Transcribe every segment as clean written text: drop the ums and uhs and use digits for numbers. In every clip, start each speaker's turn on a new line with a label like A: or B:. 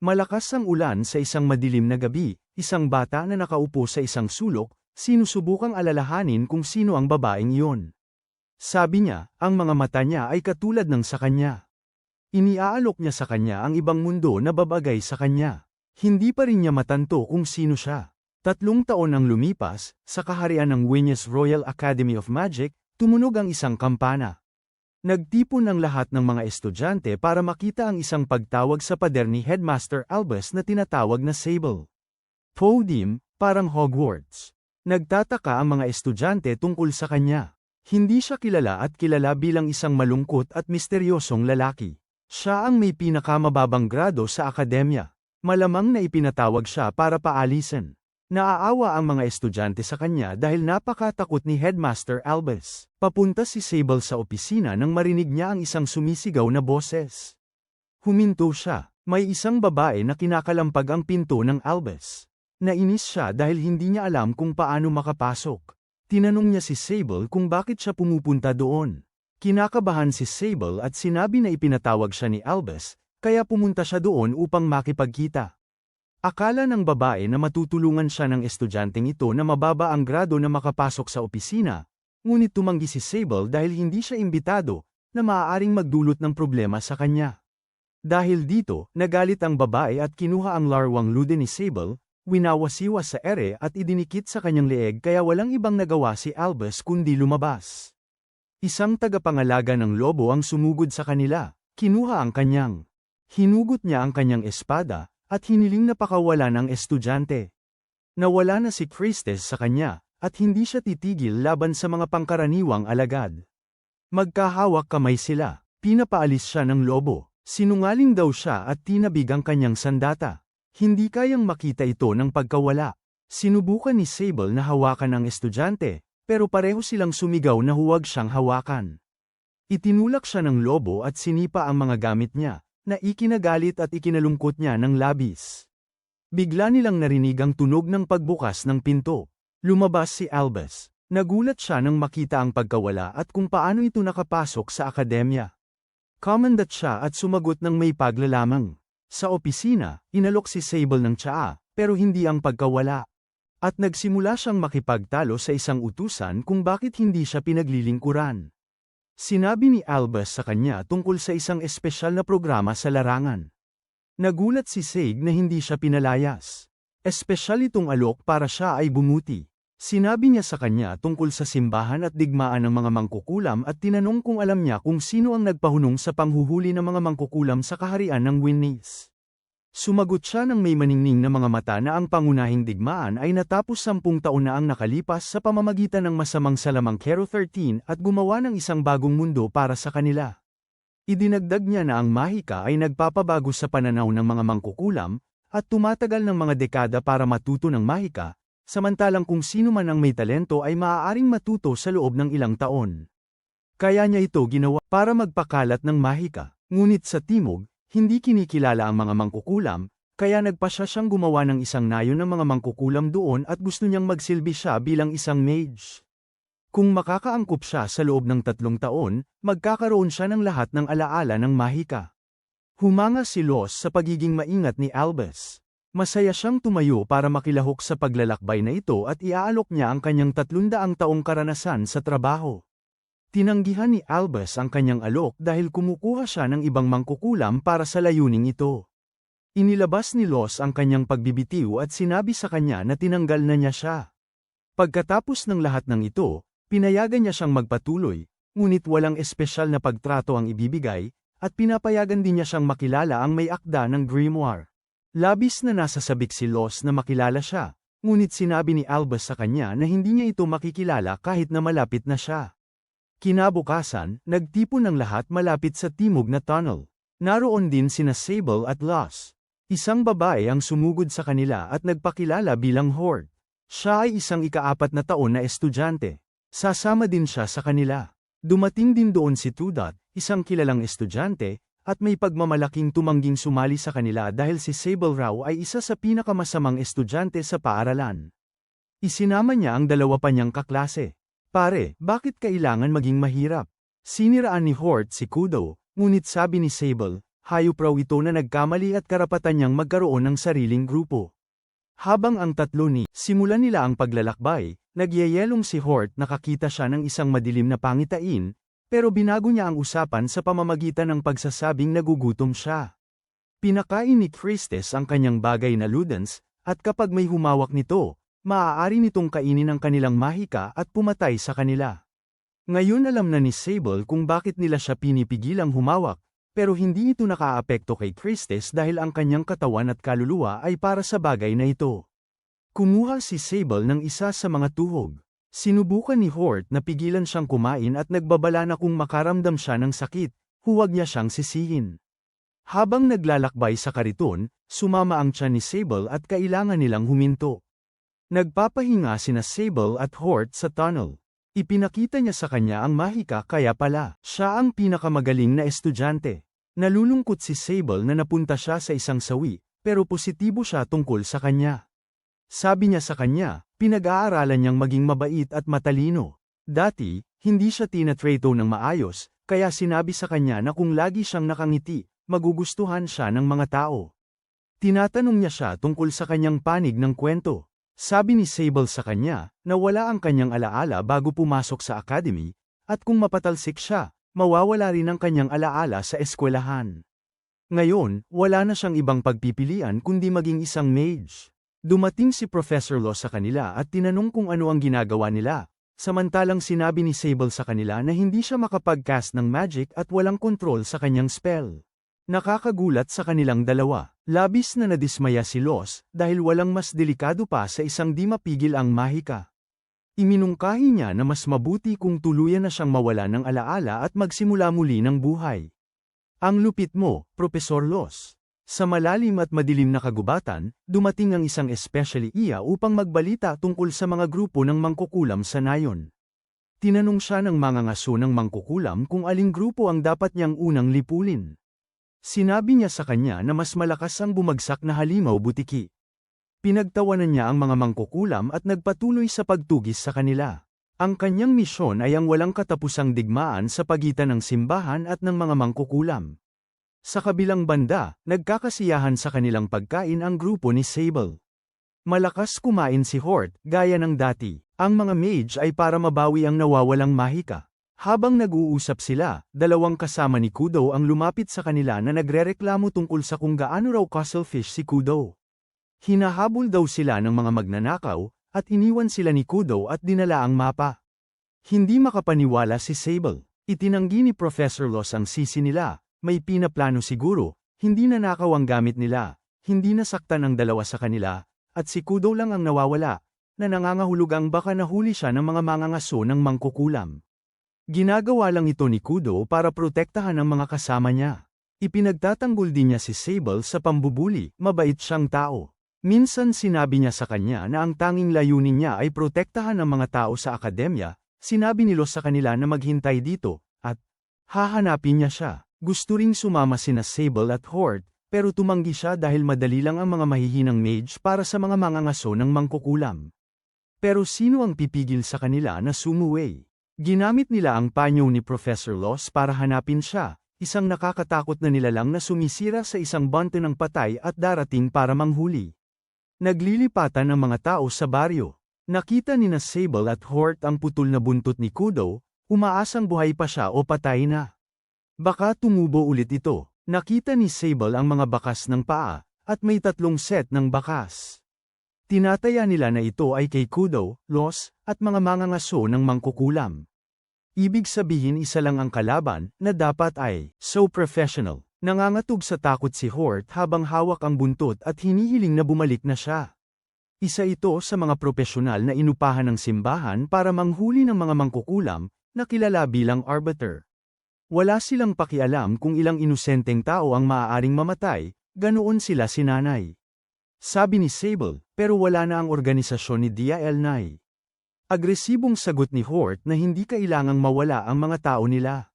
A: Malakas ang ulan sa isang madilim na gabi, isang bata na nakaupo sa isang sulok, sinusubukang alalahanin kung sino ang babaeng iyon. Sabi niya, ang mga mata niya ay katulad ng sa kanya. Iniaalok niya sa kanya ang ibang mundo na babagay sa kanya. Hindi pa rin niya matanto kung sino siya. 3 taon ang lumipas, sa kaharian ng Winnes Royal Academy of Magic, tumunog ang isang kampana. Nagtipon ang lahat ng mga estudyante para makita ang isang pagtawag sa pader ni Headmaster Albus na tinatawag na Sable. Podium, parang Hogwarts. Nagtataka ang mga estudyante tungkol sa kanya. Hindi siya kilala at kilala bilang isang malungkot at misteryosong lalaki. Siya ang may pinakamababang grado sa akademya. Malamang na ipinatawag siya para paalisin. Naaawa ang mga estudyante sa kanya dahil napakatakot ni Headmaster Albus. Papunta si Sable sa opisina nang marinig niya ang isang sumisigaw na boses. Huminto siya. May isang babae na kinakalampag ang pinto ng Albus. Nainis siya dahil hindi niya alam kung paano makapasok. Tinanong niya si Sable kung bakit siya pumupunta doon. Kinakabahan si Sable at sinabi na ipinatawag siya ni Albus, kaya pumunta siya doon upang makipagkita. Akala ng babae na matutulungan siya ng estudyanteng ito na mababa ang grado na makapasok sa opisina, ngunit tumanggi si Sable dahil hindi siya imbitado, na maaaring magdulot ng problema sa kanya. Dahil dito, nagalit ang babae at kinuha ang larwang lude ni Sable, winawasiwas sa ere at idinikit sa kanyang leeg kaya walang ibang nagawa si Albus kundi lumabas. Isang tagapangalaga ng lobo ang sumugod sa kanila, kinuha ang kanyang. Hinugot niya ang kanyang espada, at hiniling na pakawalan ang estudyante. Nawala na si Christes sa kanya, at hindi siya titigil laban sa mga pangkaraniwang alagad. Magkahawak kamay sila, pinapaalis siya ng lobo, sinungaling daw siya at tinabig ang kanyang sandata. Hindi kayang makita ito ng pagkawala. Sinubukan ni Sable na hawakan ang estudyante, pero pareho silang sumigaw na huwag siyang hawakan. Itinulak siya ng lobo at sinipa ang mga gamit niya, na ikinagalit at ikinalungkot niya ng labis. Bigla nilang narinig ang tunog ng pagbukas ng pinto. Lumabas si Albus. Nagulat siya nang makita ang pagkawala at kung paano ito nakapasok sa akademya. Commandant siya at sumagot ng may paglalamang. Sa opisina, inalok si Sable ng tsaa, pero hindi ang pagkawala. At nagsimula siyang makipagtalo sa isang utusan kung bakit hindi siya pinaglilingkuran. Sinabi ni Albus sa kanya tungkol sa isang espesyal na programa sa larangan. Nagulat si Sage na hindi siya pinalayas. Espesyal itong alok para siya ay bumuti. Sinabi niya sa kanya tungkol sa simbahan at digmaan ng mga mangkukulam at tinanong kung alam niya kung sino ang nagpahunong sa panghuhuli ng mga mangkukulam sa kaharian ng Winnes. Sumagot siya ng may maningning na mga mata na ang pangunahing digmaan ay natapos 10 taon na ang nakalipas sa pamamagitan ng masamang salamangkero 13 at gumawa ng isang bagong mundo para sa kanila. Idinagdag niya na ang mahika ay nagpapabago sa pananaw ng mga mangkukulam, at tumatagal ng mga dekada para matuto ng mahika, samantalang kung sino man ang may talento ay maaaring matuto sa loob ng ilang taon. Kaya niya ito ginawa para magpakalat ng mahika, ngunit sa timog, hindi kinikilala ang mga mangkukulam, kaya nagpasya siyang gumawa ng isang nayon ng mga mangkukulam doon at gusto niyang magsilbi siya bilang isang mage. Kung makakaangkop siya sa loob ng 3 taon, magkakaroon siya ng lahat ng alaala ng mahika. Humanga si Los sa pagiging maingat ni Albus. Masaya siyang tumayo para makilahok sa paglalakbay na ito at iaalok niya ang kanyang 300 taong karanasan sa trabaho. Tinanggihan ni Albus ang kanyang alok dahil kumukuha siya ng ibang mangkukulam para sa layuning ito. Inilabas ni Los ang kanyang pagbibitiw at sinabi sa kanya na tinanggal na niya siya. Pagkatapos ng lahat ng ito, pinayagan niya siyang magpatuloy, ngunit walang espesyal na pagtrato ang ibibigay, at pinapayagan din niya siyang makilala ang may akda ng grimoire. Labis na nasasabik si Los na makilala siya, ngunit sinabi ni Albus sa kanya na hindi niya ito makikilala kahit na malapit na siya. Kinabukasan, nagtipon ng lahat malapit sa timog na tunnel. Naroon din sina Sable at Los. Isang babae ang sumugod sa kanila at nagpakilala bilang Horde. Siya ay isang ika-4 na taon na estudyante. Sasama din siya sa kanila. Dumating din doon si Tudot, isang kilalang estudyante, at may pagmamalaking tumangging sumali sa kanila dahil si Sable raw ay isa sa pinakamasamang estudyante sa paaralan. Isinama niya ang 2 pa niyang kaklase. Pare, bakit kailangan maging mahirap? Siniraan ni Horde si Kudo, ngunit sabi ni Sable, hayop raw ito na nagkamali at karapatan niyang magkaroon ng sariling grupo. Habang ang tatlo ni simulan nila ang paglalakbay, nagyayelong si Hort nakakita siya ng isang madilim na pangitain, pero binago niya ang usapan sa pamamagitan ng pagsasabing nagugutom siya. Pinakain ni Christes ang kanyang bagay na Ludens, at kapag may humawak nito, maaari nitong kainin ang kanilang mahika at pumatay sa kanila. Ngayon alam na ni Sable kung bakit nila siya pinipigilang humawak, pero hindi ito nakaapekto kay Christes dahil ang kanyang katawan at kaluluwa ay para sa bagay na ito. Kumuha si Sable ng isa sa mga tuhog. Sinubukan ni Hort na pigilan siyang kumain at nagbabala na kung makaramdam siya ng sakit, huwag niya siyang sisihin. Habang naglalakbay sa kariton, sumama ang tiyan ni Sable at kailangan nilang huminto. Nagpapahinga sina Sable at Hort sa tunnel. Ipinakita niya sa kanya ang mahika kaya pala siya ang pinakamagaling na estudyante. Nalulungkot si Sable na napunta siya sa isang sawi, pero positibo siya tungkol sa kanya. Sabi niya sa kanya, pinag-aaralan niyang maging mabait at matalino. Dati, hindi siya tinatreto ng maayos, kaya sinabi sa kanya na kung lagi siyang nakangiti, magugustuhan siya ng mga tao. Tinatanong niya siya tungkol sa kanyang panig ng kwento. Sabi ni Sable sa kanya, na wala ang kanyang alaala bago pumasok sa academy, at kung mapatalsik siya, mawawala rin ang kanyang alaala sa eskwelahan. Ngayon, wala na siyang ibang pagpipilian kundi maging isang mage. Dumating si Professor Law sa kanila at tinanong kung ano ang ginagawa nila, samantalang sinabi ni Sable sa kanila na hindi siya makapag-cast ng magic at walang kontrol sa kanyang spell. Nakakagulat sa kanilang dalawa. Labis na nadismaya si Los dahil walang mas delikado pa sa isang di mapigil ang mahika. Iminungkahi niya na mas mabuti kung tuluyan na siyang mawala ng alaala at magsimula muli ng buhay. Ang lupit mo, Professor Los. Sa malalim at madilim na kagubatan, dumating ang isang especially iya upang magbalita tungkol sa mga grupo ng mangkukulam sa nayon. Tinanong siya ng mga ngaso ng mangkukulam kung aling grupo ang dapat niyang unang lipulin. Sinabi niya sa kanya na mas malakas ang bumagsak na halimaw butiki. Pinagtawanan niya ang mga mangkukulam at nagpatuloy sa pagtugis sa kanila. Ang kanyang misyon ay ang walang katapusang digmaan sa pagitan ng simbahan at ng mga mangkukulam. Sa kabilang banda, nagkakasiyahan sa kanilang pagkain ang grupo ni Sable. Malakas kumain si Hort, gaya ng dati. Ang mga mage ay para mabawi ang nawawalang mahika. Habang nag-uusap sila, dalawang kasama ni Kudo ang lumapit sa kanila na nagrereklamo tungkol sa kung gaano raw cuttlefish si Kudo. Hinahabol daw sila ng mga magnanakaw, at iniwan sila ni Kudo at dinala ang mapa. Hindi makapaniwala si Sable. Itinanggi ni Professor Los ang sisi nila, may pinaplano siguro, hindi nanakaw ang gamit nila, hindi nasaktan ang dalawa sa kanila, at si Kudo lang ang nawawala, na nangangahulugang baka nahuli siya ng mga mangangaso ng mangkukulam. Ginagawa lang ito ni Kudo para protektahan ang mga kasama niya. Ipinagtatanggol din niya si Sable sa pambubuli, mabait siyang tao. Minsan sinabi niya sa kanya na ang tanging layunin niya ay protektahan ang mga tao sa akademya, sinabi ni Los sa kanila na maghintay dito, at hahanapin niya siya. Gusto ring sumama sina Sable at Hort, pero tumanggi siya dahil madali lang ang mga mahihinang mage para sa mga mangangaso ng mangkukulam. Pero sino ang pipigil sa kanila na sumuway? Ginamit nila ang panyo ni Professor Los para hanapin siya, isang nakakatakot na nilalang na sumisira sa isang bante ng patay at darating para manghuli. Naglilipatan ang mga tao sa baryo. Nakita ni na Sable at Hort ang putol na buntot ni Kudo, umaasang buhay pa siya o patay na. Baka tumubo ulit ito. Nakita ni Sable ang mga bakas ng paa, at may 3 set ng bakas. Tinataya nila na ito ay kay Kudo, Los, at mga mangangaso ng mangkukulam. Ibig sabihin isa lang ang kalaban, na dapat ay so professional. Nangangatog sa takot si Hort habang hawak ang buntot at hinihiling na bumalik na siya. Isa ito sa mga propesyonal na inupahan ng simbahan para manghuli ng mga mangkukulam, na kilala bilang arbiter. Wala silang pakialam kung ilang inosenteng tao ang maaaring mamatay, ganoon sila sinanay. Sabi ni Sable, pero wala na ang organisasyon ni DIL9. Agresibong sagot ni Hort na hindi kailangang mawala ang mga tao nila.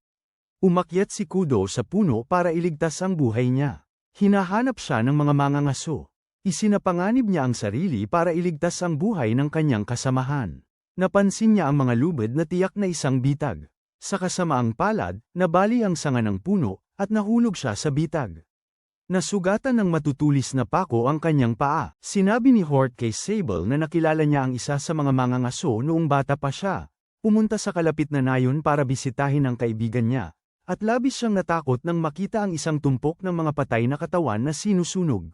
A: Umakyat si Kudo sa puno para iligtas ang buhay niya. Hinahanap siya ng mga mangangaso. Isinapanganib niya ang sarili para iligtas ang buhay ng kanyang kasamahan. Napansin niya ang mga lubid na tiyak na isang bitag. Sa kasamaang palad, nabali ang sanga ng puno, at nahulog siya sa bitag. Nasugatan ng matutulis na pako ang kanyang paa. Sinabi ni Hort kay Sable na nakilala niya ang isa sa mga mangangaso noong bata pa siya. Pumunta sa kalapit na nayon para bisitahin ang kaibigan niya, at labis siyang natakot nang makita ang isang tumpok ng mga patay na katawan na sinusunog.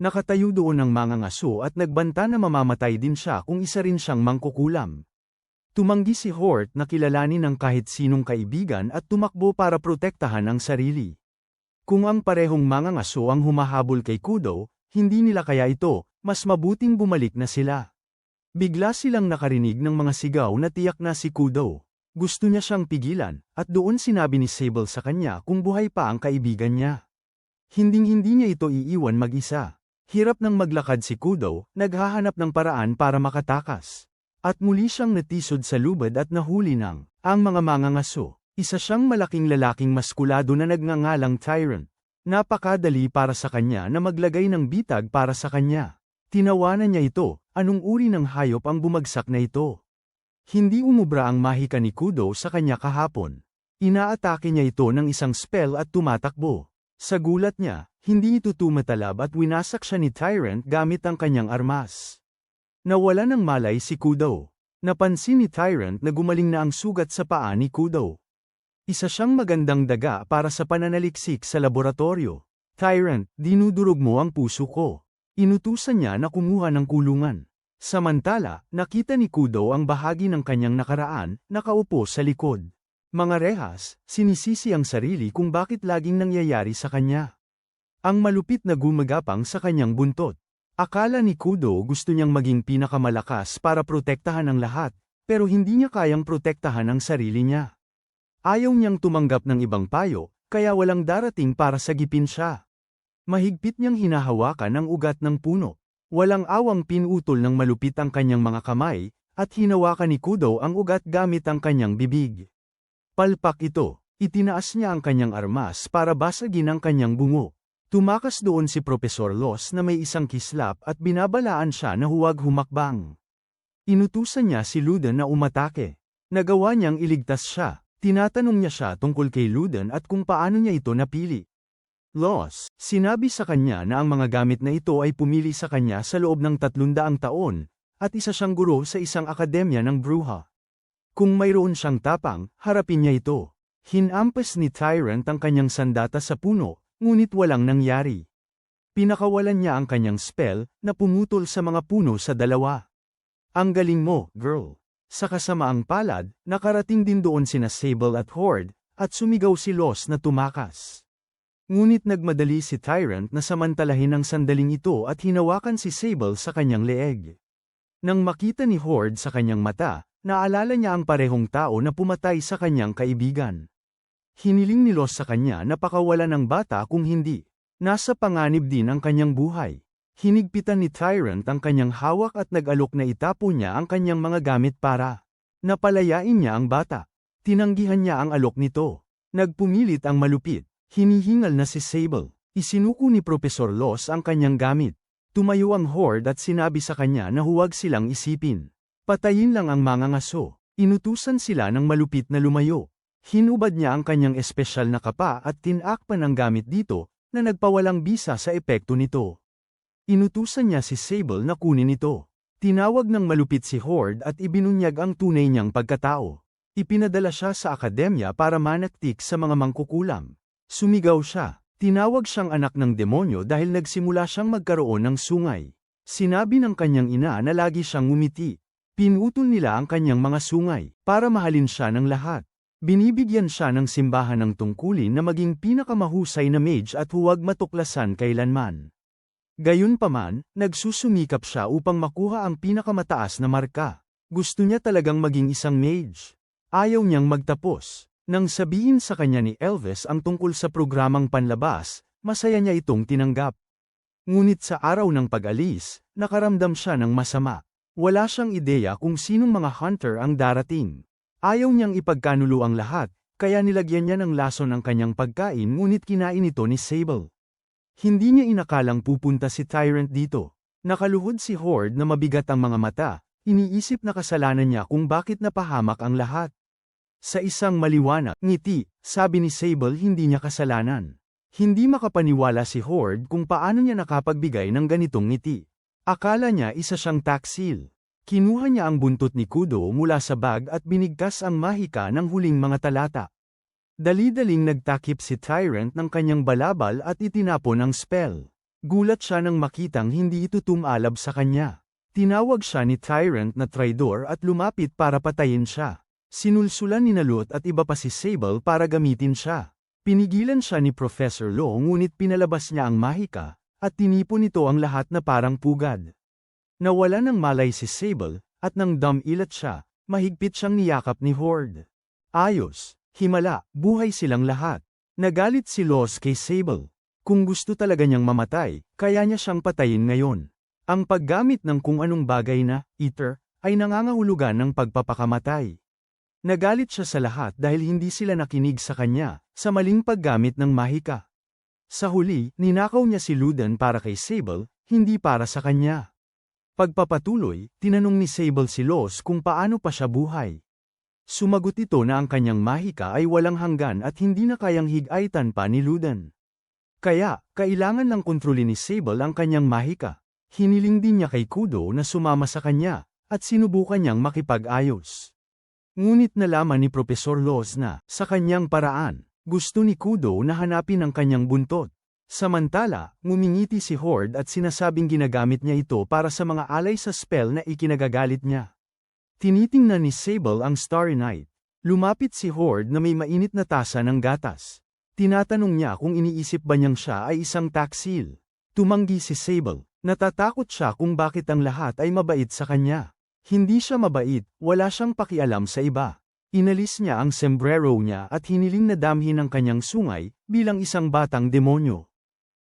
A: Nakatayo doon ang mangangaso at nagbanta na mamamatay din siya kung isa rin siyang mangkukulam. Tumanggi si Hort na kilalanin ng kahit sinong kaibigan at tumakbo para protektahan ang sarili. Kung ang parehong mangangaso ang humahabol kay Kudo, hindi nila kaya ito, mas mabuting bumalik na sila. Bigla silang nakarinig ng mga sigaw na tiyak na si Kudo. Gusto niya siyang pigilan, at doon sinabi ni Sable sa kanya kung buhay pa ang kaibigan niya. Hinding-hindi niya ito iiwan mag-isa. Hirap nang maglakad si Kudo, naghahanap ng paraan para makatakas. At muli siyang natisod sa lubad at nahuli ng ang mga mangangaso. Isa siyang malaking lalaking maskulado na nagngangalang Tyrant. Napakadali para sa kanya na maglagay ng bitag para sa kanya. Tinawanan niya ito, anong uri ng hayop ang bumagsak na ito? Hindi umubra ang mahika ni Kudo sa kanya kahapon. Inaatake niya ito ng isang spell at tumatakbo. Sa gulat niya, hindi ito tumatalab at winasak siya ni Tyrant gamit ang kanyang armas. Nawala ng malay si Kudo. Napansin ni Tyrant na gumaling na ang sugat sa paa ni Kudo. Isa siyang magandang daga para sa pananaliksik sa laboratorio. Tyrant, dinudurog mo ang puso ko. Inutusan niya na kumuha ng kulungan. Samantala, nakita ni Kudo ang bahagi ng kanyang nakaraan, nakaupo sa likod. Mga rehas, sinisisi ang sarili kung bakit laging nangyayari sa kanya. Ang malupit na gumagapang sa kanyang buntot. Akala ni Kudo gusto niyang maging pinakamalakas para protektahan ang lahat, pero hindi niya kayang protektahan ang sarili niya. Ayaw niyang tumanggap ng ibang payo, kaya walang darating para sagipin siya. Mahigpit niyang hinahawakan ang ugat ng puno. Walang awang pinutol ng malupit ang kanyang mga kamay, at hinawakan ni Kudo ang ugat gamit ang kanyang bibig. Palpak ito, itinaas niya ang kanyang armas para basagin ang kanyang bungo. Tumakas doon si Professor Los na may isang kislap at binabalaan siya na huwag humakbang. Inutusan niya si Luden na umatake. Nagawa niyang iligtas siya. Tinatanong niya siya tungkol kay Luden at kung paano niya ito napili. Los, sinabi sa kanya na ang mga gamit na ito ay pumili sa kanya sa loob ng 300 taon, at isa siyang guro sa isang akademya ng bruha. Kung mayroon siyang tapang, harapin niya ito. Hinampas ni Tyrant ang kanyang sandata sa puno, ngunit walang nangyari. Pinakawalan niya ang kanyang spell, na pumutol sa mga puno sa dalawa. Ang galing mo, girl. Sa kasamaang palad, nakarating din doon sina Sable at Horde, at sumigaw si Los na tumakas. Ngunit nagmadali si Tyrant na samantalahin ang sandaling ito at hinawakan si Sable sa kanyang leeg. Nang makita ni Horde sa kanyang mata, naalala niya ang parehong tao na pumatay sa kanyang kaibigan. Hiniling ni Los sa kanya na pakawalan ng bata kung hindi. Nasa panganib din ang kanyang buhay. Hinigpitan ni Tyrant ang kanyang hawak at nag-alok na itapo niya ang kanyang mga gamit para napalayain niya ang bata. Tinanggihan niya ang alok nito. Nagpumilit ang malupit. Hinihingal na si Sable. Isinuko ni Professor Los ang kanyang gamit. Tumayo ang Horde at sinabi sa kanya na huwag silang isipin. Patayin lang ang mangangaso. Inutusan sila ng malupit na lumayo. Hinubad niya ang kanyang espesyal na kapa at tinakpan ang gamit dito, na nagpawalang bisa sa epekto nito. Inutusan niya si Sable na kunin ito. Tinawag ng malupit si Horde at ibinunyag ang tunay niyang pagkatao. Ipinadala siya sa akademya para manaktik sa mga mangkukulam. Sumigaw siya. Tinawag siyang anak ng demonyo dahil nagsimula siyang magkaroon ng sungay. Sinabi ng kanyang ina na lagi siyang ngumiti. Pinutol nila ang kanyang mga sungay para mahalin siya ng lahat. Binibigyan siya ng simbahan ng tungkulin na maging pinakamahusay na mage at huwag matuklasan kailanman. Gayunpaman, nagsusumikap siya upang makuha ang pinakamataas na marka. Gusto niya talagang maging isang mage. Ayaw niyang magtapos. Nang sabihin sa kanya ni Elvis ang tungkol sa programang panlabas, masaya niya itong tinanggap. Ngunit sa araw ng pag-alis, nakaramdam siya ng masama. Wala siyang ideya kung sinong mga hunter ang darating. Ayaw niyang ipagkanulo ang lahat, kaya nilagyan niya ng lason ang kanyang pagkain ngunit kinain ito ni Sable. Hindi niya inakalang pupunta si Tyrant dito. Nakaluhod si Horde na mabigat ang mga mata, iniisip na kasalanan niya kung bakit napahamak ang lahat. Sa isang maliwanag ngiti, sabi ni Sable hindi niya kasalanan. Hindi makapaniwala si Horde kung paano niya nakapagbigay ng ganitong ngiti. Akala niya isa siyang taksil. Kinuha niya ang buntot ni Kudo mula sa bag at binigkas ang mahika ng huling mga talata. Dali-daling nagtakip si Tyrant ng kanyang balabal at itinapon ang spell. Gulat siya nang makitang hindi ito tumalab sa kanya. Tinawag siya ni Tyrant na traidor at lumapit para patayin siya. Sinulsulan ni Nalot at iba pa si Sable para gamitin siya. Pinigilan siya ni Professor Law ngunit pinalabas niya ang mahika, at tinipon nito ang lahat na parang pugad. Nawala ng malay si Sable, at nang dumilat siya, mahigpit siyang niyakap ni Horde. Ayos, himala, buhay silang lahat. Nagalit si Laws kay Sable. Kung gusto talaga niyang mamatay, kaya niya siyang patayin ngayon. Ang paggamit ng kung anong bagay na, ether, ay nangangahulugan ng pagpapakamatay. Nagalit siya sa lahat dahil hindi sila nakinig sa kanya, sa maling paggamit ng mahika. Sa huli, ninakaw niya si Luden para kay Sable, hindi para sa kanya. Pagpapatuloy, tinanong ni Sable si Laws kung paano pa siya buhay. Sumagot ito na ang kanyang mahika ay walang hanggan at hindi na kayang higaitan pa ni Luden. Kaya, kailangan lang kontrolin ni Sable ang kanyang mahika. Hiniling din niya kay Kudo na sumama sa kanya, at sinubukan niyang makipag-ayos. Ngunit nalaman ni Professor Laws na, sa kanyang paraan, gusto ni Kudo na hanapin ang kanyang buntot. Samantala, ngumingiti si Horde at sinasabing ginagamit niya ito para sa mga alay sa spell na ikinagagalit niya. Tinitingnan ni Sable ang Starry Night. Lumapit si Horde na may mainit na tasa ng gatas. Tinatanong niya kung iniisip ba niyang siya ay isang taksil. Tumanggi si Sable. Natatakot siya kung bakit ang lahat ay mabait sa kanya. Hindi siya mabait, wala siyang pakialam sa iba. Inalis niya ang sombrero niya at hiniling na damhin ang kanyang sungay, bilang isang batang demonyo.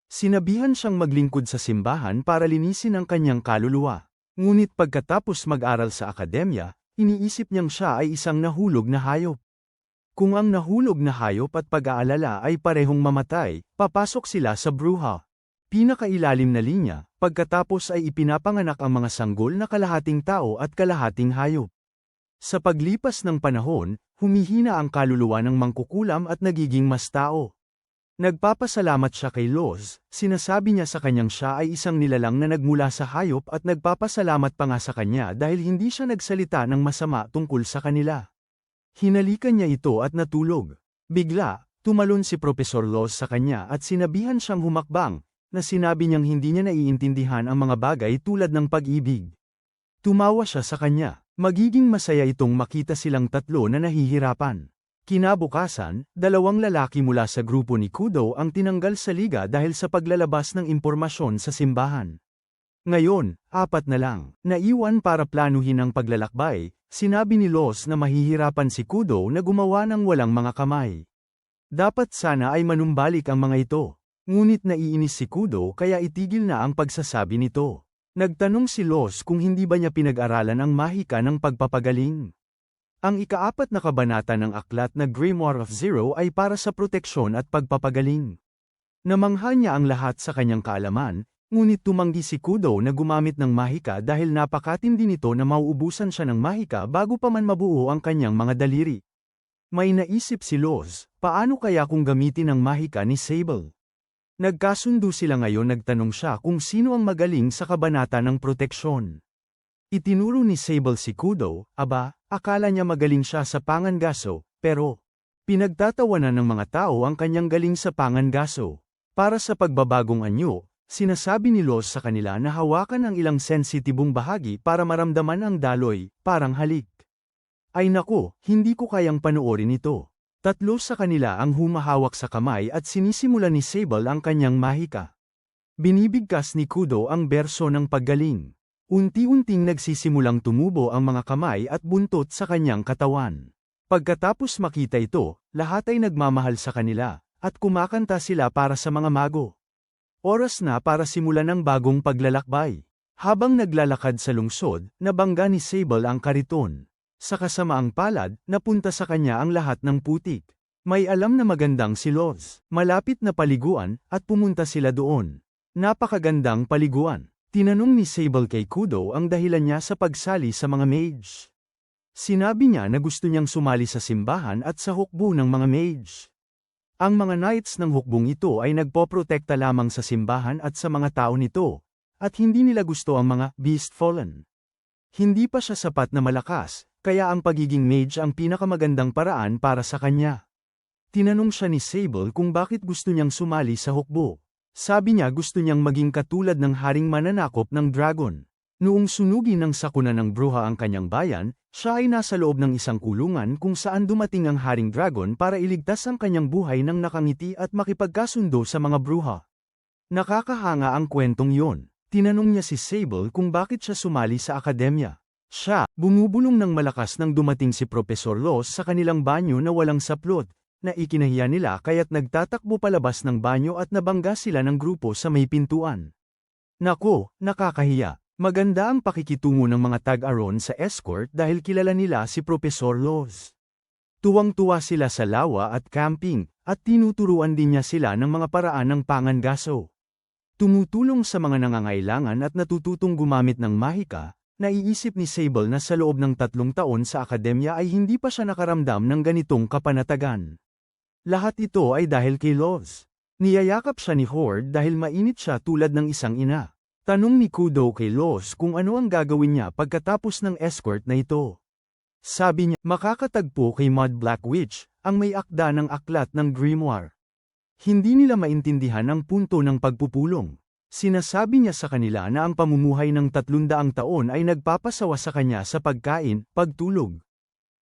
A: Sinabihan siyang maglingkod sa simbahan para linisin ang kanyang kaluluwa. Ngunit pagkatapos mag-aral sa akademya, iniisip niyang siya ay isang nahulog na hayop. Kung ang nahulog na hayop at pag-aalala ay parehong mamatay, papasok sila sa bruha. Pinakailalim na linya, pagkatapos ay ipinapanganak ang mga sanggol na kalahating tao at kalahating hayop. Sa paglipas ng panahon, humihina ang kaluluwa ng mangkukulam at nagiging mas tao. Nagpapasalamat siya kay Laws, sinasabi niya sa kanyang siya ay isang nilalang na nagmula sa hayop at nagpapasalamat pa nga sa kanya dahil hindi siya nagsalita ng masama tungkol sa kanila. Hinalikan niya ito at natulog. Bigla, tumalon si Professor Laws sa kanya at sinabihan siyang humakbang, na sinabi niyang hindi niya naiintindihan ang mga bagay tulad ng pag-ibig. Tumawa siya sa kanya. Magiging masaya itong makita silang tatlo na nahihirapan. Kinabukasan, dalawang lalaki mula sa grupo ni Kudo ang tinanggal sa liga dahil sa paglalabas ng impormasyon sa simbahan. Ngayon, 4 na lang. Naiwan para planuhin ang paglalakbay, sinabi ni Laws na mahihirapan si Kudo na gumawa ng walang mga kamay. Dapat sana ay manumbalik ang mga ito. Ngunit naiinis si Kudo kaya itigil na ang pagsasabi nito. Nagtanong si Laws kung hindi ba niya pinag-aralan ang mahika ng pagpapagaling. Ang ika-4 na kabanata ng aklat na Grimoire of Zero ay para sa proteksyon at pagpapagaling. Namangha niya ang lahat sa kanyang kaalaman, ngunit tumanggi si Kudo na gumamit ng mahika dahil napakatindi nito na mauubusan siya ng mahika bago pa man mabuo ang kanyang mga daliri. May naisip si Laws, paano kaya kung gamitin ang mahika ni Sable? Nagkasundo sila ngayon. Nagtanong siya kung sino ang magaling sa kabanata ng proteksyon. Itinuro ni Sable si Kudo, akala niya magaling siya sa pangangaso, pero pinagtatawanan ng mga tao ang kanyang galing sa pangangaso. Para sa pagbabagong anyo, sinasabi ni Laws sa kanila na hawakan ang ilang sensitibong bahagi para maramdaman ang daloy, parang halik. Ay naku, hindi ko kayang panoorin ito. 3 sa kanila ang humahawak sa kamay at sinisimula ni Sable ang kanyang mahika. Binibigkas ni Kudo ang berso ng paggaling. Unti-unting nagsisimulang tumubo ang mga kamay at buntot sa kanyang katawan. Pagkatapos makita ito, lahat ay nagmamahal sa kanila, at kumakanta sila para sa mga mago. Oras na para simulan ang bagong paglalakbay. Habang naglalakad sa lungsod, nabangga ni Sable ang kariton. Sa kasamaang palad, napunta sa kanya ang lahat ng putik. May alam na magandang si Laws. Malapit na paliguan, at pumunta sila doon. Napakagandang paliguan. Tinanong ni Sable kay Kudo ang dahilan niya sa pagsali sa mga mage. Sinabi niya na gusto niyang sumali sa simbahan at sa hukbo ng mga mage. Ang mga knights ng hukbong ito ay nagpoprotekta lamang sa simbahan at sa mga tao nito, at hindi nila gusto ang mga beast fallen. Hindi pa siya sapat na malakas, kaya ang pagiging mage ang pinakamagandang paraan para sa kanya. Tinanong siya ni Sable kung bakit gusto niyang sumali sa hukbo. Sabi niya gusto niyang maging katulad ng haring mananakop ng dragon. Noong sunugin ng sakuna ng bruha ang kanyang bayan, siya ay nasa loob ng isang kulungan kung saan dumating ang haring dragon para iligtas ang kanyang buhay ng nakangiti at makipagkasundo sa mga bruha. Nakakahanga ang kwentong yon. Tinanong niya si Sable kung bakit siya sumali sa akademya. Siya, bumubulong ng malakas nang dumating si Professor Los sa kanilang banyo na walang saplot, na ikinahiya nila kaya't nagtatakbo palabas ng banyo at nabangga sila ng grupo sa may pintuan. Nako, nakakahiya. Maganda ang pakikitungo ng mga tag-aron sa escort dahil kilala nila si Professor Los. Tuwang-tuwa sila sa lawa at camping, at tinuturuan din niya sila ng mga paraan ng pangangaso. Tumutulong sa mga nangangailangan at natututong gumamit ng mahika. Naiisip ni Sable na sa loob ng 3 taon sa akademya ay hindi pa siya nakaramdam ng ganitong kapanatagan. Lahat ito ay dahil kay Los. Niyayakap siya ni Horde dahil mainit siya tulad ng isang ina. Tanong ni Kudo kay Los kung ano ang gagawin niya pagkatapos ng escort na ito. Sabi niya, makakatagpo kay Mud Black Witch, ang may akda ng aklat ng grimoire. Hindi nila maintindihan ang punto ng pagpupulong. Sinasabi niya sa kanila na ang pamumuhay ng 300 taon ay nagpapasawa sa kanya sa pagkain, pagtulog.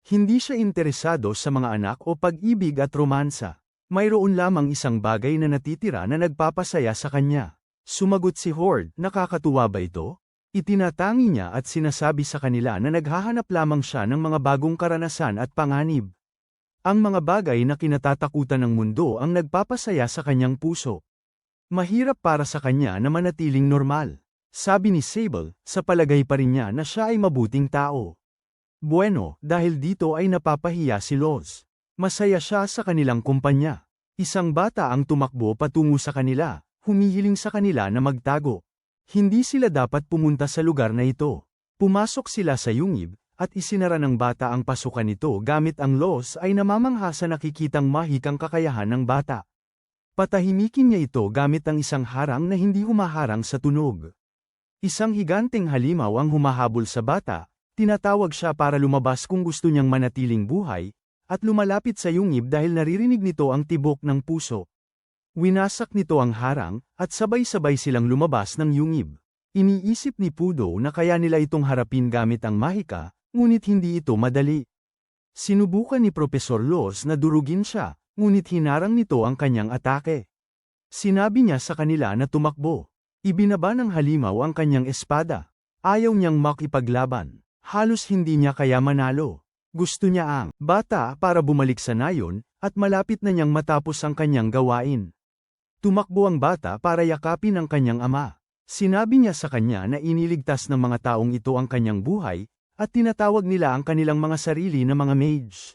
A: Hindi siya interesado sa mga anak o pag-ibig at romansa. Mayroon lamang isang bagay na natitira na nagpapasaya sa kanya. Sumagot si Horde, nakakatuwa ba ito? Itinatangi niya at sinasabi sa kanila na naghahanap lamang siya ng mga bagong karanasan at panganib. Ang mga bagay na kinatatakutan ng mundo ang nagpapasaya sa kanyang puso. Mahirap para sa kanya na manatiling normal. Sabi ni Sable, sa palagay pa rin niya na siya ay mabuting tao. Bueno, dahil dito ay napapahiya si Los. Masaya siya sa kanilang kumpanya. Isang bata ang tumakbo patungo sa kanila. Humihiling sa kanila na magtago. Hindi sila dapat pumunta sa lugar na ito. Pumasok sila sa yungib, at isinara ng bata ang pasukan nito gamit ang Los ay namamangha sa nakikitang mahikang kakayahan ng bata. Patahimikin niya ito gamit ang isang harang na hindi humaharang sa tunog. Isang higanteng halimaw ang humahabol sa bata, tinatawag siya para lumabas kung gusto niyang manatiling buhay, at lumalapit sa yungib dahil naririnig nito ang tibok ng puso. Winasak nito ang harang, at sabay-sabay silang lumabas ng yungib. Iniisip ni Pudo na kaya nila itong harapin gamit ang mahika, ngunit hindi ito madali. Sinubukan ni Professor Los na durugin siya, ngunit hinarang nito ang kanyang atake. Sinabi niya sa kanila na tumakbo. Ibinaba ng halimaw ang kanyang espada. Ayaw niyang makipaglaban. Halos hindi niya kaya manalo. Gusto niya ang bata para bumalik sa nayon, at malapit na niyang matapos ang kanyang gawain. Tumakbo ang bata para yakapin ang kanyang ama. Sinabi niya sa kanya na iniligtas ng mga taong ito ang kanyang buhay, at tinatawag nila ang kanilang mga sarili na mga mage.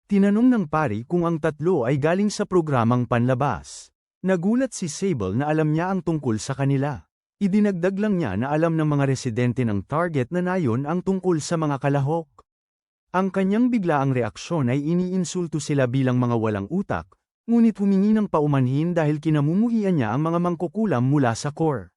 A: Tinanong ng pari kung ang tatlo ay galing sa programang panlabas. Nagulat si Sable na alam niya ang tungkol sa kanila. Idinagdag lang niya na alam ng mga residente ng target na nayon ang tungkol sa mga kalahok. Ang kanyang biglaang reaksyon ay iniinsulto sila bilang mga walang utak, ngunit humingi ng paumanhin dahil kinamumuhian niya ang mga mangkukulam mula sa core.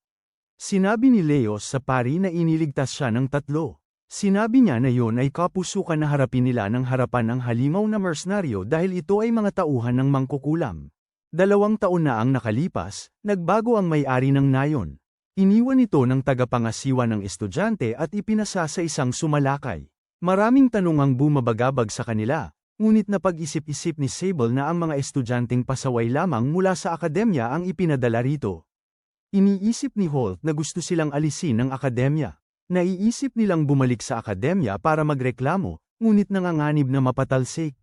A: Sinabi ni Leos sa pari na iniligtas siya ng tatlo. Sinabi niya na yon ay kapusukan na harapin nila ng harapan ang halimaw na mercenaryo dahil ito ay mga tauhan ng mangkukulam. 2 taon na ang nakalipas, nagbago ang may-ari ng nayon. Iniwan ito ng tagapangasiwa ng estudyante at ipinasa sa isang sumalakay. Maraming tanong ang bumabagabag sa kanila. Ngunit napag-isip-isip ni Sable na ang mga estudyanteng pasaway lamang mula sa akademya ang ipinadala rito. Iniisip ni Holt na gusto silang alisin ng akademya. Naiisip nilang bumalik sa akademya para magreklamo, ngunit nanganganib na mapatalsik.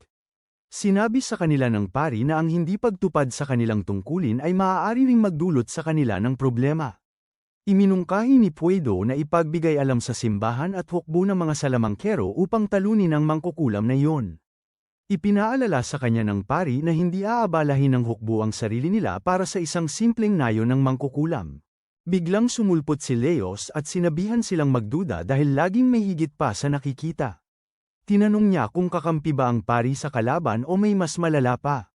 A: Sinabi sa kanila ng pari na ang hindi pagtupad sa kanilang tungkulin ay maaari ring magdulot sa kanila ng problema. Iminungkahi ni Puedo na ipagbigay alam sa simbahan at hukbo ng mga salamangkero upang talunin ang mangkukulam na iyon. Ipinaalala sa kanya ng pari na hindi aabalahin ng hukbo ang sarili nila para sa isang simpleng nayo ng mangkukulam. Biglang sumulpot si Leos at sinabihan silang magduda dahil laging may higit pa sa nakikita. Tinanong niya kung kakampi ba ang pari sa kalaban o may mas malala pa.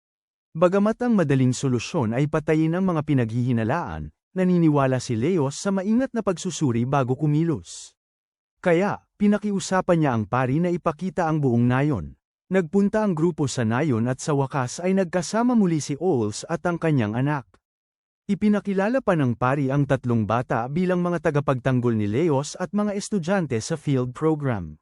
A: Bagamat ang madaling solusyon ay patayin ang mga pinaghihinalaan, naniniwala si Leos sa maingat na pagsusuri bago kumilos. Kaya, pinakiusapan niya ang pari na ipakita ang buong nayon. Nagpunta ang grupo sa nayon at sa wakas ay nagkasama muli si Ols at ang kanyang anak. Ipinakilala pa ng pari ang tatlong bata bilang mga tagapagtanggol ni Leos at mga estudyante sa field program.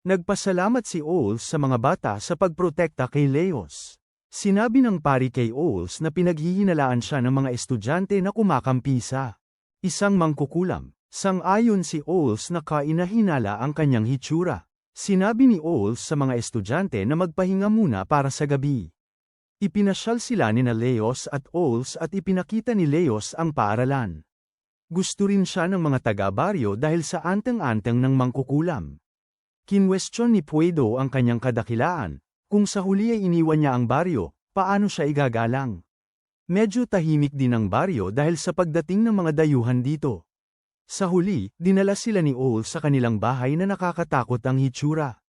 A: Nagpasalamat si Ols sa mga bata sa pagprotekta kay Leos. Sinabi ng pari kay Ols na pinaghihinalaan siya ng mga estudyante na kumakampi sa isang mangkukulam. Sang-ayon si Ols na kainahinala ang kanyang hitsura. Sinabi ni Ols sa mga estudyante na magpahinga muna para sa gabi. Ipinasyal sila nina Leos at Ols at ipinakita ni Leos ang paaralan. Gusto rin siya ng mga taga-baryo dahil sa anteng-anteng ng mangkukulam. Kinwestiyon ni Puedo ang kanyang kadakilaan, kung sa huli ay iniwan niya ang baryo, paano siya igagalang? Medyo tahimik din ang baryo dahil sa pagdating ng mga dayuhan dito. Sa huli, dinala sila ni Ols sa kanilang bahay na nakakatakot ang hitsura.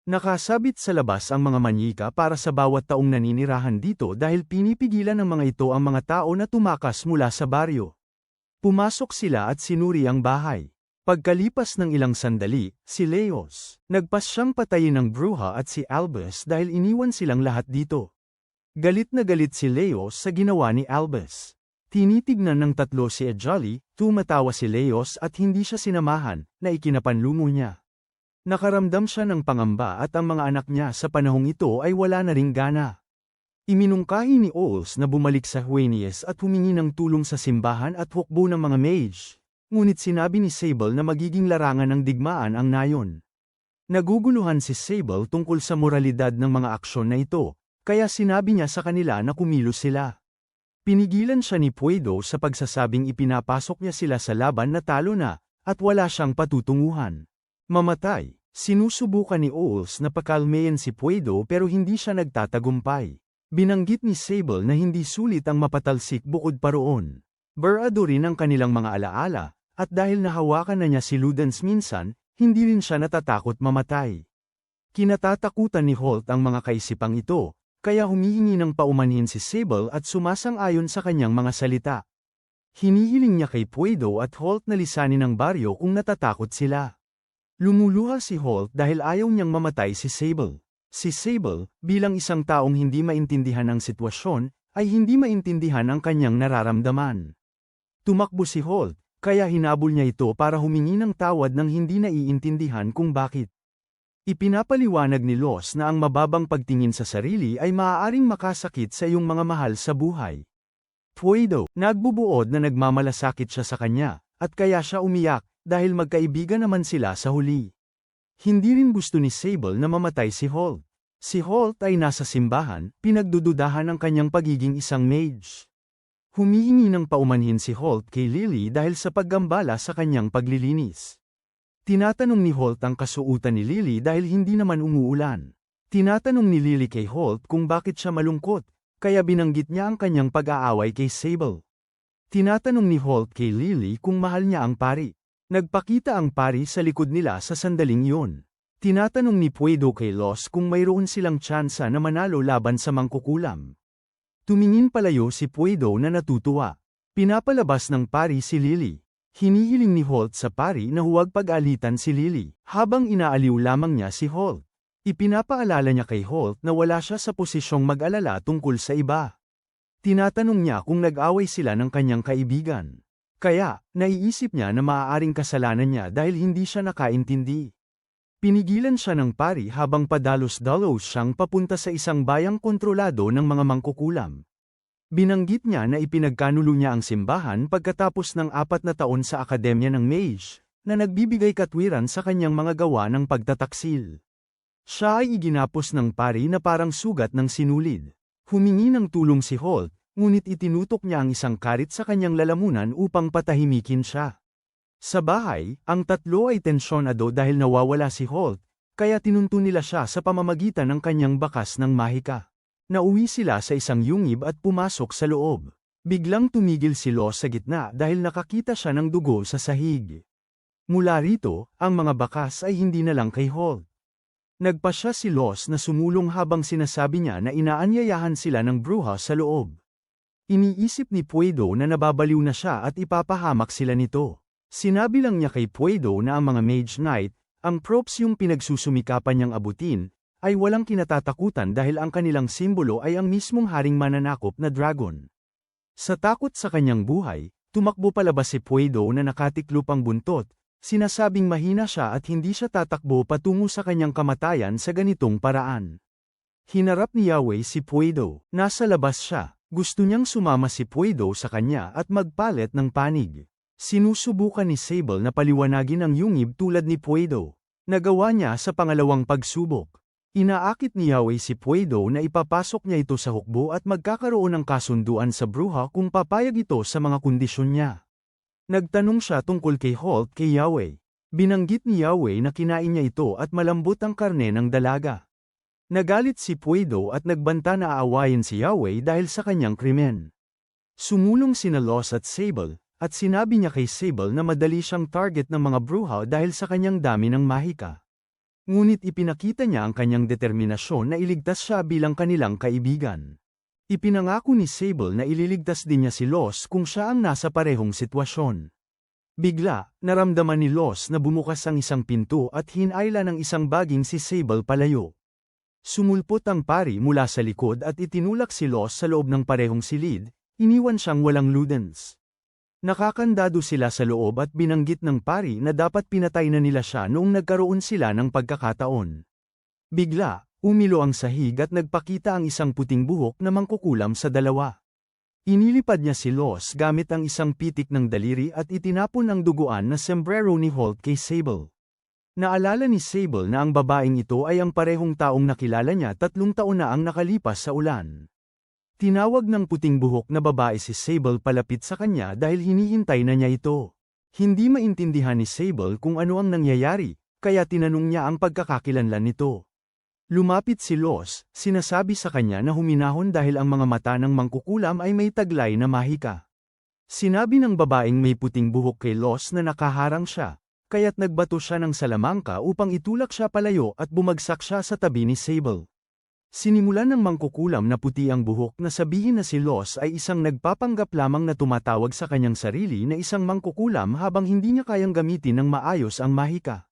A: Nakasabit sa labas ang mga manyika para sa bawat taong naninirahan dito dahil pinipigilan ng mga ito ang mga tao na tumakas mula sa baryo. Pumasok sila at sinuri ang bahay. Pagkalipas ng ilang sandali, si Leos, nagpasyang patayin ng bruha at si Albus dahil iniwan silang lahat dito. Galit na galit si Leos sa ginawa ni Albus. Tinitignan ng tatlo si Ejali, tumatawa si Leos at hindi siya sinamahan, na ikinapanlumo niya. Nakaramdam siya ng pangamba at ang mga anak niya sa panahong ito ay wala na ring gana. Iminungkahi ni Ols na bumalik sa Huenies at humingi ng tulong sa simbahan at hukbo ng mga mage. Ngunit sinabi ni Sable na magiging larangan ng digmaan ang nayon. Naguguluhan si Sable tungkol sa moralidad ng mga aksyon na ito, kaya sinabi niya sa kanila na kumilos sila. Pinigilan siya ni Puedo sa pagsasabing ipinapasok niya sila sa laban na talo na, at wala siyang patutunguhan. Mamatay, sinusubukan ni Ols na pakalmeyan si Puedo pero hindi siya nagtatagumpay. Binanggit ni Sable na hindi sulit ang mapatalsik bukod pa roon. Barado rin ang kanilang mga alaala, at dahil nahawakan na niya si Ludens minsan, hindi rin siya natatakot mamatay. Kinatatakutan ni Holt ang mga kaisipang ito, kaya humihingi ng paumanhin si Sable at sumasang-ayon sa kanyang mga salita. Hinihiling niya kay Puedo at Holt na lisanin ang baryo kung natatakot sila. Lumuluha si Holt dahil ayaw niyang mamatay si Sable. Si Sable, bilang isang taong hindi maintindihan ang sitwasyon, ay hindi maintindihan ang kanyang nararamdaman. Tumakbo si Holt, kaya hinabol niya ito para humingi ng tawad nang hindi naiintindihan kung bakit. Ipinapaliwanag ni Los na ang mababang pagtingin sa sarili ay maaaring makasakit sa iyong mga mahal sa buhay. Puedo, nagbubuod na nagmamalasakit siya sa kanya, at kaya siya umiyak, dahil magkaibigan naman sila sa huli. Hindi rin gusto ni Sable na mamatay si Holt. Si Holt ay nasa simbahan, pinagdududahan ang kanyang pagiging isang mage. Humihingi ng paumanhin si Holt kay Lily dahil sa paggambala sa kanyang paglilinis. Tinatanong ni Holt ang kasuutan ni Lily dahil hindi naman umuulan. Tinatanong ni Lily kay Holt kung bakit siya malungkot, kaya binanggit niya ang kanyang pag-aaway kay Sable. Tinatanong ni Holt kay Lily kung mahal niya ang pari. Nagpakita ang pari sa likod nila sa sandaling iyon. Tinatanong ni Puedo kay Los kung mayroon silang tsansa na manalo laban sa mangkukulam. Tumingin palayo si Puedo na natutuwa. Pinapalabas ng pari si Lily. Hinihiling ni Holt sa pari na huwag pag-alitan si Lily, habang inaaliw lamang niya si Holt. Ipinapaalala niya kay Holt na wala siya sa posisyong mag-alala tungkol sa iba. Tinatanong niya kung nag-away sila ng kanyang kaibigan. Kaya, naiisip niya na maaaring kasalanan niya dahil hindi siya nakaintindi. Pinigilan siya ng pari habang padalos-dalos siyang papunta sa isang bayang kontrolado ng mga mangkukulam. Binanggit niya na ipinagkanulo niya ang simbahan pagkatapos ng 4 na taon sa Akademya ng Mage, na nagbibigay katwiran sa kanyang mga gawa ng pagtataksil. Siya ay iginapos ng pari na parang sugat ng sinulid. Humingi ng tulong si Holt, ngunit itinutok niya ang isang karit sa kanyang lalamunan upang patahimikin siya. Sa bahay, ang tatlo ay tensyonado dahil nawawala si Holt, kaya tinuntun nila siya sa pamamagitan ng kanyang bakas ng mahika. Nauwi sila sa isang yungib at pumasok sa loob. Biglang tumigil si Los sa gitna dahil nakakita siya ng dugo sa sahig. Mula rito, ang mga bakas ay hindi na lang kay Holt. Nagpasya si Los na sumulong habang sinasabi niya na inaanyayahan sila ng bruha sa loob. Iniisip ni Puedo na nababaliw na siya at ipapahamak sila nito. Sinabi lang niya kay Puedo na ang mga Mage Knight, ang props yung pinagsusumikapan niyang abutin, ay walang kinatatakutan dahil ang kanilang simbolo ay ang mismong haring mananakop na dragon. Sa takot sa kanyang buhay, tumakbo palabas si Puedo na nakatiklop ang buntot, sinasabing mahina siya at hindi siya tatakbo patungo sa kanyang kamatayan sa ganitong paraan. Hinarap ni Yahweh si Puedo, nasa labas siya, gusto niyang sumama si Puedo sa kanya at magpalit ng panig. Sinusubukan ni Sable na paliwanagin ang yungib tulad ni Puedo. Nagawa niya sa pangalawang pagsubok. Inaakit ni Yahweh si Puedo na ipapasok niya ito sa hukbo at magkakaroon ng kasunduan sa bruha kung papayag ito sa mga kondisyon niya. Nagtanong siya tungkol kay Holt kay Yahweh. Binanggit ni Yahweh na kinain niya ito at malambot ang karne ng dalaga. Nagalit si Puedo at nagbanta na aawayin si Yahweh dahil sa kanyang krimen. Sumulong sina Los at Sable, at sinabi niya kay Sable na madali siyang target ng mga bruha dahil sa kanyang dami ng mahika. Ngunit ipinakita niya ang kanyang determinasyon na iligtas siya bilang kanilang kaibigan. Ipinangako ni Sable na ililigtas din niya si Los kung siya ang nasa parehong sitwasyon. Bigla, naramdaman ni Los na bumukas ang isang pinto at hinayla ng isang baging si Sable palayo. Sumulpot ang pari mula sa likod at itinulak si Los sa loob ng parehong silid, iniwan siyang walang ludens. Nakakandado sila sa loob at binanggit ng pari na dapat pinatay na nila siya noong nagkaroon sila ng pagkakataon. Bigla, umilo ang sahig at nagpakita ang isang puting buhok na mangkukulam sa dalawa. Inilipad niya si Los gamit ang isang pitik ng daliri at itinapon ang duguan na sombrero ni Holt kay Sable. Naalala ni Sable na ang babaeng ito ay ang parehong taong nakilala niya 3 taon na ang nakalipas sa ulan. Tinawag ng puting buhok na babae si Sable palapit sa kanya dahil hinihintay na niya ito. Hindi maintindihan ni Sable kung ano ang nangyayari, kaya tinanong niya ang pagkakakilanlan nito. Lumapit si Los, sinasabi sa kanya na huminahon dahil ang mga mata ng mangkukulam ay may taglay na mahika. Sinabi ng babaeng may puting buhok kay Los na nakaharang siya, kaya't nagbato siya ng salamangka upang itulak siya palayo at bumagsak siya sa tabi ni Sable. Sinimulan ng mangkukulam na puti ang buhok na sabihin na si Los ay isang nagpapanggap lamang na tumatawag sa kanyang sarili na isang mangkukulam habang hindi niya kayang gamitin ng maayos ang mahika.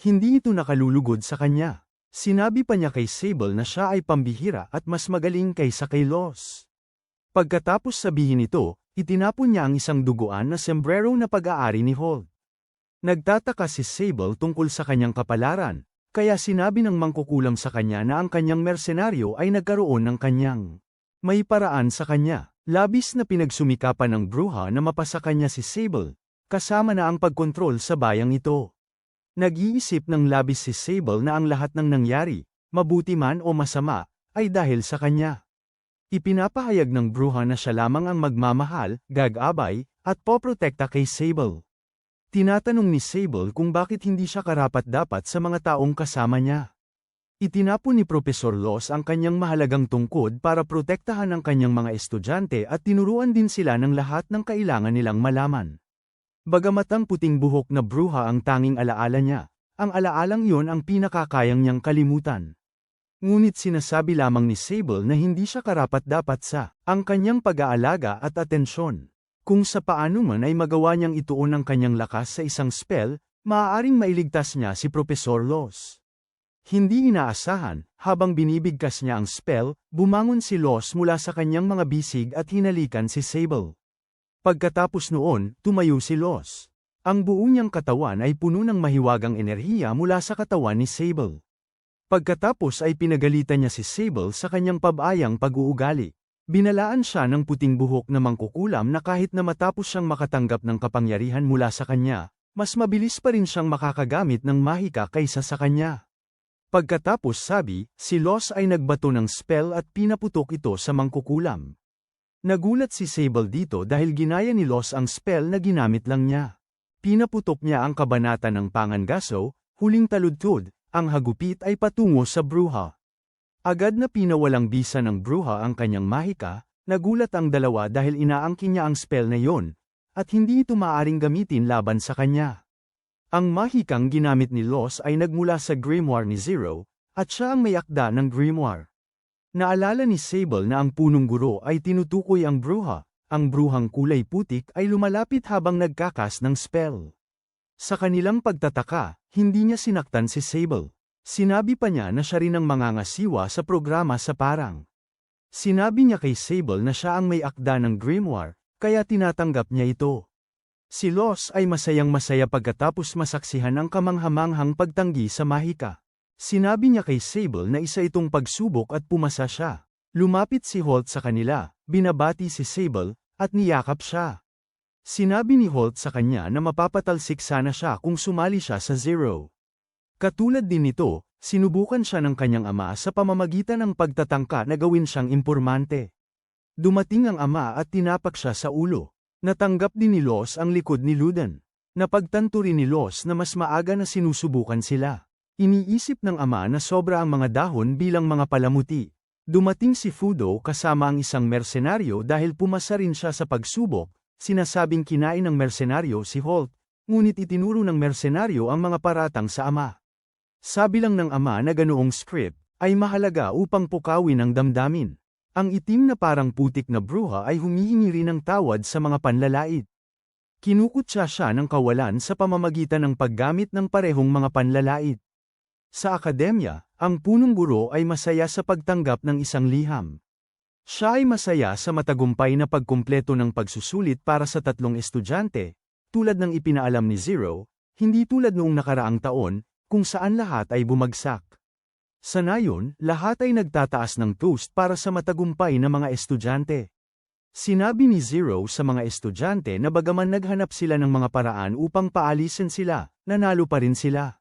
A: Hindi ito nakalulugod sa kanya. Sinabi pa niya kay Sable na siya ay pambihira at mas magaling kaysa kay Los. Pagkatapos sabihin ito, itinapon niya ang isang duguan na sombrero na pag-aari ni Holt. Nagtataka si Sable tungkol sa kanyang kapalaran. Kaya sinabi ng mangkukulam sa kanya na ang kanyang mersenaryo ay nagkaroon ng kanyang may paraan sa kanya. Labis na pinagsumikapan ng bruha na mapasa kanya si Sable, kasama na ang pagkontrol sa bayang ito. Nag-iisip ng labis si Sable na ang lahat ng nangyari, mabuti man o masama, ay dahil sa kanya. Ipinapahayag ng bruha na siya lamang ang magmamahal, gagabay, at poprotekta kay Sable. Tinatanong ni Sable kung bakit hindi siya karapat-dapat sa mga taong kasama niya. Itinapon ni Professor Los ang kanyang mahalagang tungkod para protektahan ang kanyang mga estudyante at tinuruan din sila ng lahat ng kailangan nilang malaman. Bagamat ang puting buhok na bruha ang tanging alaala niya, ang alaalang yon ang pinakakayang niyang kalimutan. Ngunit sinasabi lamang ni Sable na hindi siya karapat-dapat sa ang kanyang pag-aalaga at atensyon. Kung sa paano man ay magawa niyang ituon ang kanyang lakas sa isang spell, maaaring mailigtas niya si Professor Los. Hindi inaasahan, habang binibigkas niya ang spell, bumangon si Los mula sa kanyang mga bisig at hinalikan si Sable. Pagkatapos noon, tumayo si Los. Ang buong niyang katawan ay puno ng mahiwagang enerhiya mula sa katawan ni Sable. Pagkatapos ay pinagalitan niya si Sable sa kanyang pabayang pag-uugali. Binalaan siya ng puting buhok na mangkukulam na kahit na matapos siyang makatanggap ng kapangyarihan mula sa kanya, mas mabilis pa rin siyang makakagamit ng mahika kaysa sa kanya. Pagkatapos sabi, si Los ay nagbato ng spell at pinaputok ito sa mangkukulam. Nagulat si Sable dito dahil ginaya ni Los ang spell na ginamit lang niya. Pinaputok niya ang kabanata ng pangangaso, huling taludtod, ang hagupit ay patungo sa bruha. Agad na pinawalang bisa ng bruha ang kanyang mahika, nagulat ang dalawa dahil inaangkin niya ang spell na yon, at hindi ito maaaring gamitin laban sa kanya. Ang mahikang ginamit ni Los ay nagmula sa grimoire ni Zero, at siya ang may akda ng grimoire. Naalala ni Sable na ang punong guro ay tinutukoy ang bruha. Ang bruhang kulay putik ay lumalapit habang nagkakas ng spell. Sa kanilang pagtataka, hindi niya sinaktan si Sable. Sinabi pa niya na siya rin ang mangangasiwa sa programa sa parang. Sinabi niya kay Sable na siya ang may akda ng grimoire, kaya tinatanggap niya ito. Si Loss ay masayang-masaya pagkatapos masaksihan ang kamanghamanghang pagtanggi sa mahika. Sinabi niya kay Sable na isa itong pagsubok at pumasa siya. Lumapit si Holt sa kanila, binabati si Sable, at niyakap siya. Sinabi ni Holt sa kanya na mapapatalsik sana siya kung sumali siya sa Zero. Katulad din nito, sinubukan siya ng kanyang ama sa pamamagitan ng pagtatangka na gawin siyang impormante. Dumating ang ama at tinapak siya sa ulo. Natanggap din ni Loss ang likod ni Luden. Napagtanto rin ni Loss na mas maaga na sinusubukan sila. Iniisip ng ama na sobra ang mga dahon bilang mga palamuti. Dumating si Fudo kasama ang isang mersenaryo dahil pumasa rin siya sa pagsubok, sinasabing kinain ng mersenaryo si Holt, ngunit itinuro ng mersenaryo ang mga paratang sa ama. Sabi lang ng ama na ganoong script ay mahalaga upang pukawin ang damdamin. Ang itim na parang putik na bruha ay humihingi rin ng tawad sa mga panlalait. Kinukutsa siya ng kawalan sa pamamagitan ng paggamit ng parehong mga panlalait. Sa akademya, ang punong guro ay masaya sa pagtanggap ng isang liham. Siya ay masaya sa matagumpay na pagkumpleto ng pagsusulit para sa 3 estudyante, tulad ng ipinaalam ni Zero, hindi tulad noong nakaraang taon, kung saan lahat ay bumagsak. Sa ngayon, lahat ay nagtataas ng toast para sa matagumpay na mga estudyante. Sinabi ni Zero sa mga estudyante na bagaman naghanap sila ng mga paraan upang paalisin sila, nanalo pa rin sila.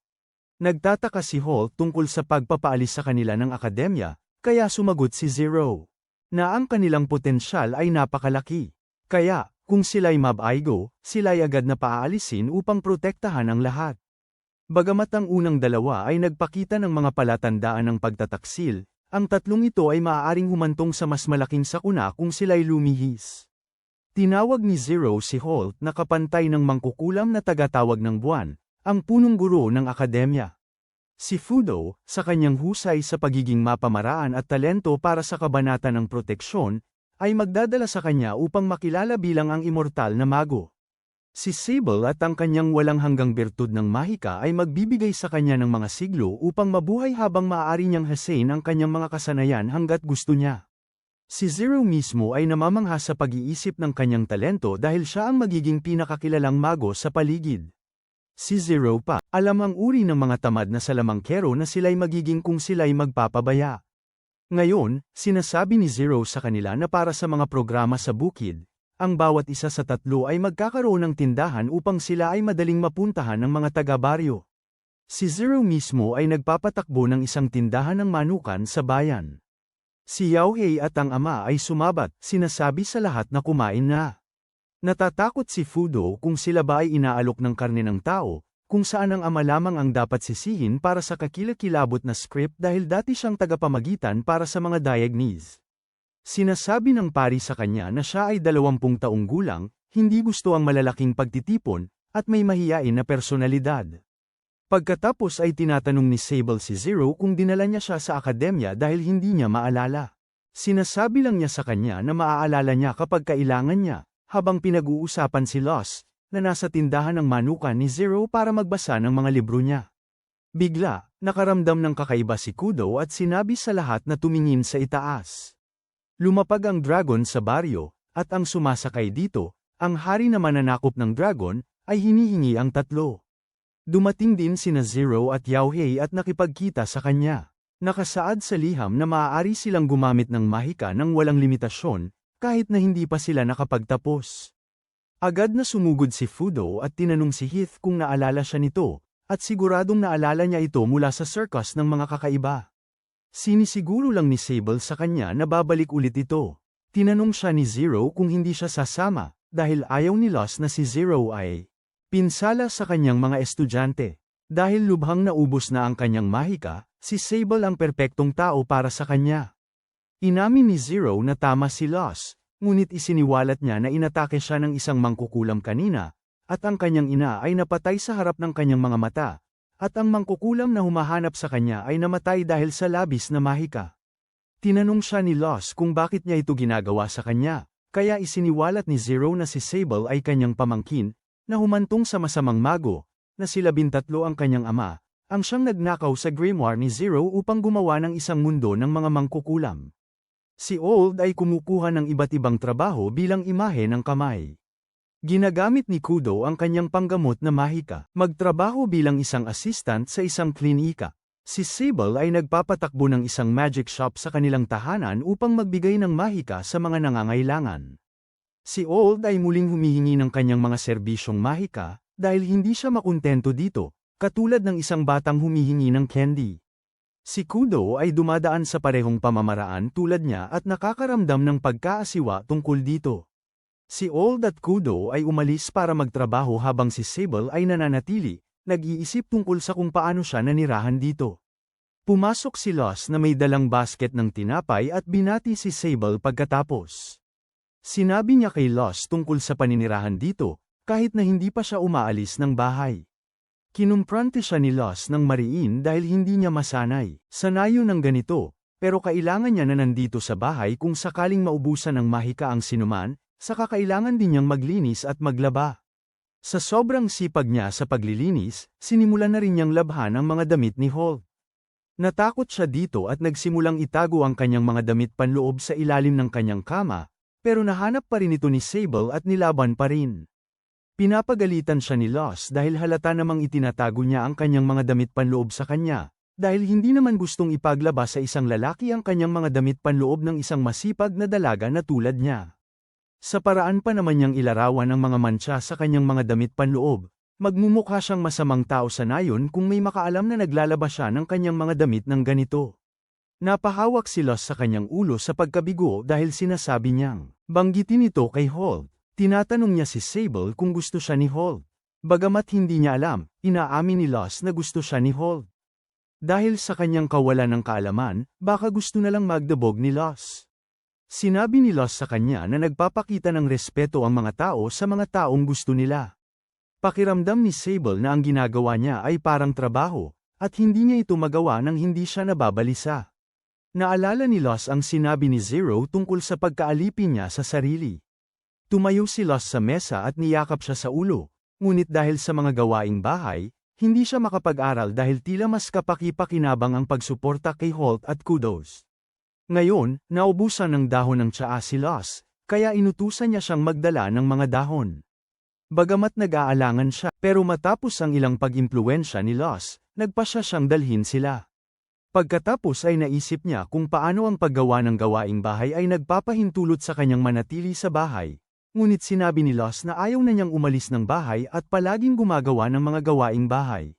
A: Nagtataka si Holt tungkol sa pagpapaalis sa kanila ng akademya, kaya sumagot si Zero na ang kanilang potensyal ay napakalaki. Kaya, kung sila'y mab-aigo, sila'y agad na paaalisin upang protektahan ang lahat. Bagamat ang unang dalawa ay nagpakita ng mga palatandaan ng pagtataksil, ang tatlong ito ay maaaring humantong sa mas malaking sakuna kung sila'y lumihis. Tinawag ni Zero si Holt na kapantay ng mangkukulam na tagatawag ng buwan, ang punong guro ng akademya. Si Fudo, sa kanyang husay sa pagiging mapamaraan at talento para sa kabanata ng proteksyon, ay magdadala sa kanya upang makilala bilang ang immortal na mago. Si Sable at ang kanyang walang hanggang bertud ng mahika ay magbibigay sa kanya ng mga siglo upang mabuhay habang maaari niyang hasain ang kanyang mga kasanayan hanggat gusto niya. Si Zero mismo ay namamangha sa pag-iisip ng kanyang talento dahil siya ang magiging pinakakilalang mago sa paligid. Si Zero pa, alam ang uri ng mga tamad na salamangkero na sila'y magiging kung sila'y magpapabaya. Ngayon, sinasabi ni Zero sa kanila na para sa mga programa sa bukid, ang bawat isa sa tatlo ay magkakaroon ng tindahan upang sila ay madaling mapuntahan ng mga taga-baryo. Si Zero mismo ay nagpapatakbo ng isang tindahan ng manukan sa bayan. Si Yaohei at ang ama ay sumabat, sinasabi sa lahat na kumain na. Natatakot si Fudo kung sila ba ay inaalok ng karne ng tao, kung saan ang ama lamang ang dapat sisihin para sa kakilakilabot na script dahil dati siyang tagapamagitan para sa mga diagnees. Sinasabi ng pari sa kanya na siya ay 20 taong gulang, hindi gusto ang malalaking pagtitipon, at may mahiyain na personalidad. Pagkatapos ay tinatanong ni Sable si Zero kung dinala niya siya sa akademya dahil hindi niya maalala. Sinasabi lang niya sa kanya na maaalala niya kapag kailangan niya, habang pinag-uusapan si Loss, na nasa tindahan ng manukan ni Zero para magbasa ng mga libro niya. Bigla, nakaramdam ng kakaiba si Kudo at sinabi sa lahat na tumingin sa itaas. Lumapag ang dragon sa baryo, at ang sumasakay dito, ang hari na mananakop ng dragon, ay hinihingi ang tatlo. Dumating din sina Zero at Yaohei at nakipagkita sa kanya. Nakasaad sa liham na maaari silang gumamit ng mahika ng walang limitasyon, kahit na hindi pa sila nakapagtapos. Agad na sumugod si Fudo at tinanong si Heath kung naalala siya nito, at siguradong naalala niya ito mula sa circus ng mga kakaiba. Sinisiguro lang ni Sable sa kanya na babalik ulit ito. Tinanong siya ni Zero kung hindi siya sasama, dahil ayaw ni Loss na si Zero ay pinsala sa kanyang mga estudyante. Dahil lubhang naubos na ang kanyang mahika, si Sable ang perpektong tao para sa kanya. Inamin ni Zero na tama si Loss, ngunit isiniwalat niya na inatake siya ng isang mangkukulam kanina, at ang kanyang ina ay napatay sa harap ng kanyang mga mata, at ang mangkukulam na humahanap sa kanya ay namatay dahil sa labis na mahika. Tinanong siya ni Lost kung bakit niya ito ginagawa sa kanya, kaya isiniwalat ni Zero na si Sable ay kanyang pamangkin, na humantong sa masamang mago, na si 13 ang kanyang ama, ang siyang nagnakaw sa grimoire ni Zero upang gumawa ng isang mundo ng mga mangkukulam. Si Old ay kumukuha ng iba't ibang trabaho bilang imahe ng kamay. Ginagamit ni Kudo ang kanyang panggamot na mahika, magtrabaho bilang isang assistant sa isang klinika. Si Sable ay nagpapatakbo ng isang magic shop sa kanilang tahanan upang magbigay ng mahika sa mga nangangailangan. Si Old ay muling humihingi ng kanyang mga serbisyong mahika, dahil hindi siya makuntento dito, katulad ng isang batang humihingi ng candy. Si Kudo ay dumadaan sa parehong pamamaraan tulad niya at nakakaramdam ng pagkaasiwa tungkol dito. Si Old at Kudo ay umalis para magtrabaho habang si Sable ay nananatili, nag-iisip tungkol sa kung paano siya nanirahan dito. Pumasok si Lost na may dalang basket ng tinapay at binati si Sable pagkatapos. Sinabi niya kay Lost tungkol sa paninirahan dito, kahit na hindi pa siya umaalis ng bahay. Kinumprante siya ni Lost ng mariin dahil hindi niya masanay. Sanayo ng ganito, pero kailangan niya na nandito sa bahay kung sakaling maubusan ng mahika ang sinuman, saka kailangan din niyang maglinis at maglaba. Sa sobrang sipag niya sa paglilinis, sinimulan na rin niyang labhan ang mga damit ni Hulk. Natakot siya dito at nagsimulang itago ang kanyang mga damit panloob sa ilalim ng kanyang kama, pero nahanap pa rin ito ni Sable at nilaban pa rin. Pinapagalitan siya ni Lost dahil halata namang itinatago niya ang kanyang mga damit panloob sa kanya, dahil hindi naman gustong ipaglaba sa isang lalaki ang kanyang mga damit panloob ng isang masipag na dalaga na tulad niya. Sa paraan pa naman niyang ilarawan ang mga mantsa sa kanyang mga damit panloob, magmumukha siyang masamang tao sa nayon kung may makaalam na naglalaba siya ng kanyang mga damit ng ganito. Napahawak si Lost sa kanyang ulo sa pagkabigo dahil sinasabi niyang, banggitin ito kay Hulk. Tinatanong niya si Sable kung gusto siya ni Hulk. Bagamat hindi niya alam, inaamin ni Lost na gusto siya ni Hulk. Dahil sa kanyang kawalan ng kaalaman, baka gusto na lang magdabog ni Lost. Sinabi ni Lost sa kanya na nagpapakita ng respeto ang mga tao sa mga taong gusto nila. Pakiramdam ni Sable na ang ginagawa niya ay parang trabaho, at hindi niya ito magawa nang hindi siya nababalisa. Naalala ni Lost ang sinabi ni Zero tungkol sa pagkaalipin niya sa sarili. Tumayo si Lost sa mesa at niyakap siya sa ulo, ngunit dahil sa mga gawaing bahay, hindi siya makapag-aral dahil tila mas kapaki-pakinabang ang pagsuporta kay Hulk at Kudos. Ngayon, naubusan ng dahon ng tsaa si Lost, kaya inutusan niya siyang magdala ng mga dahon. Bagamat nag-aalangan siya, pero matapos ang ilang pag-impluwensya ni Lost, nagpasya siyang dalhin sila. Pagkatapos ay naisip niya kung paano ang paggawa ng gawaing bahay ay nagpapahintulot sa kanyang manatili sa bahay. Ngunit sinabi ni Lost na ayaw na niyang umalis ng bahay at palaging gumagawa ng mga gawaing bahay.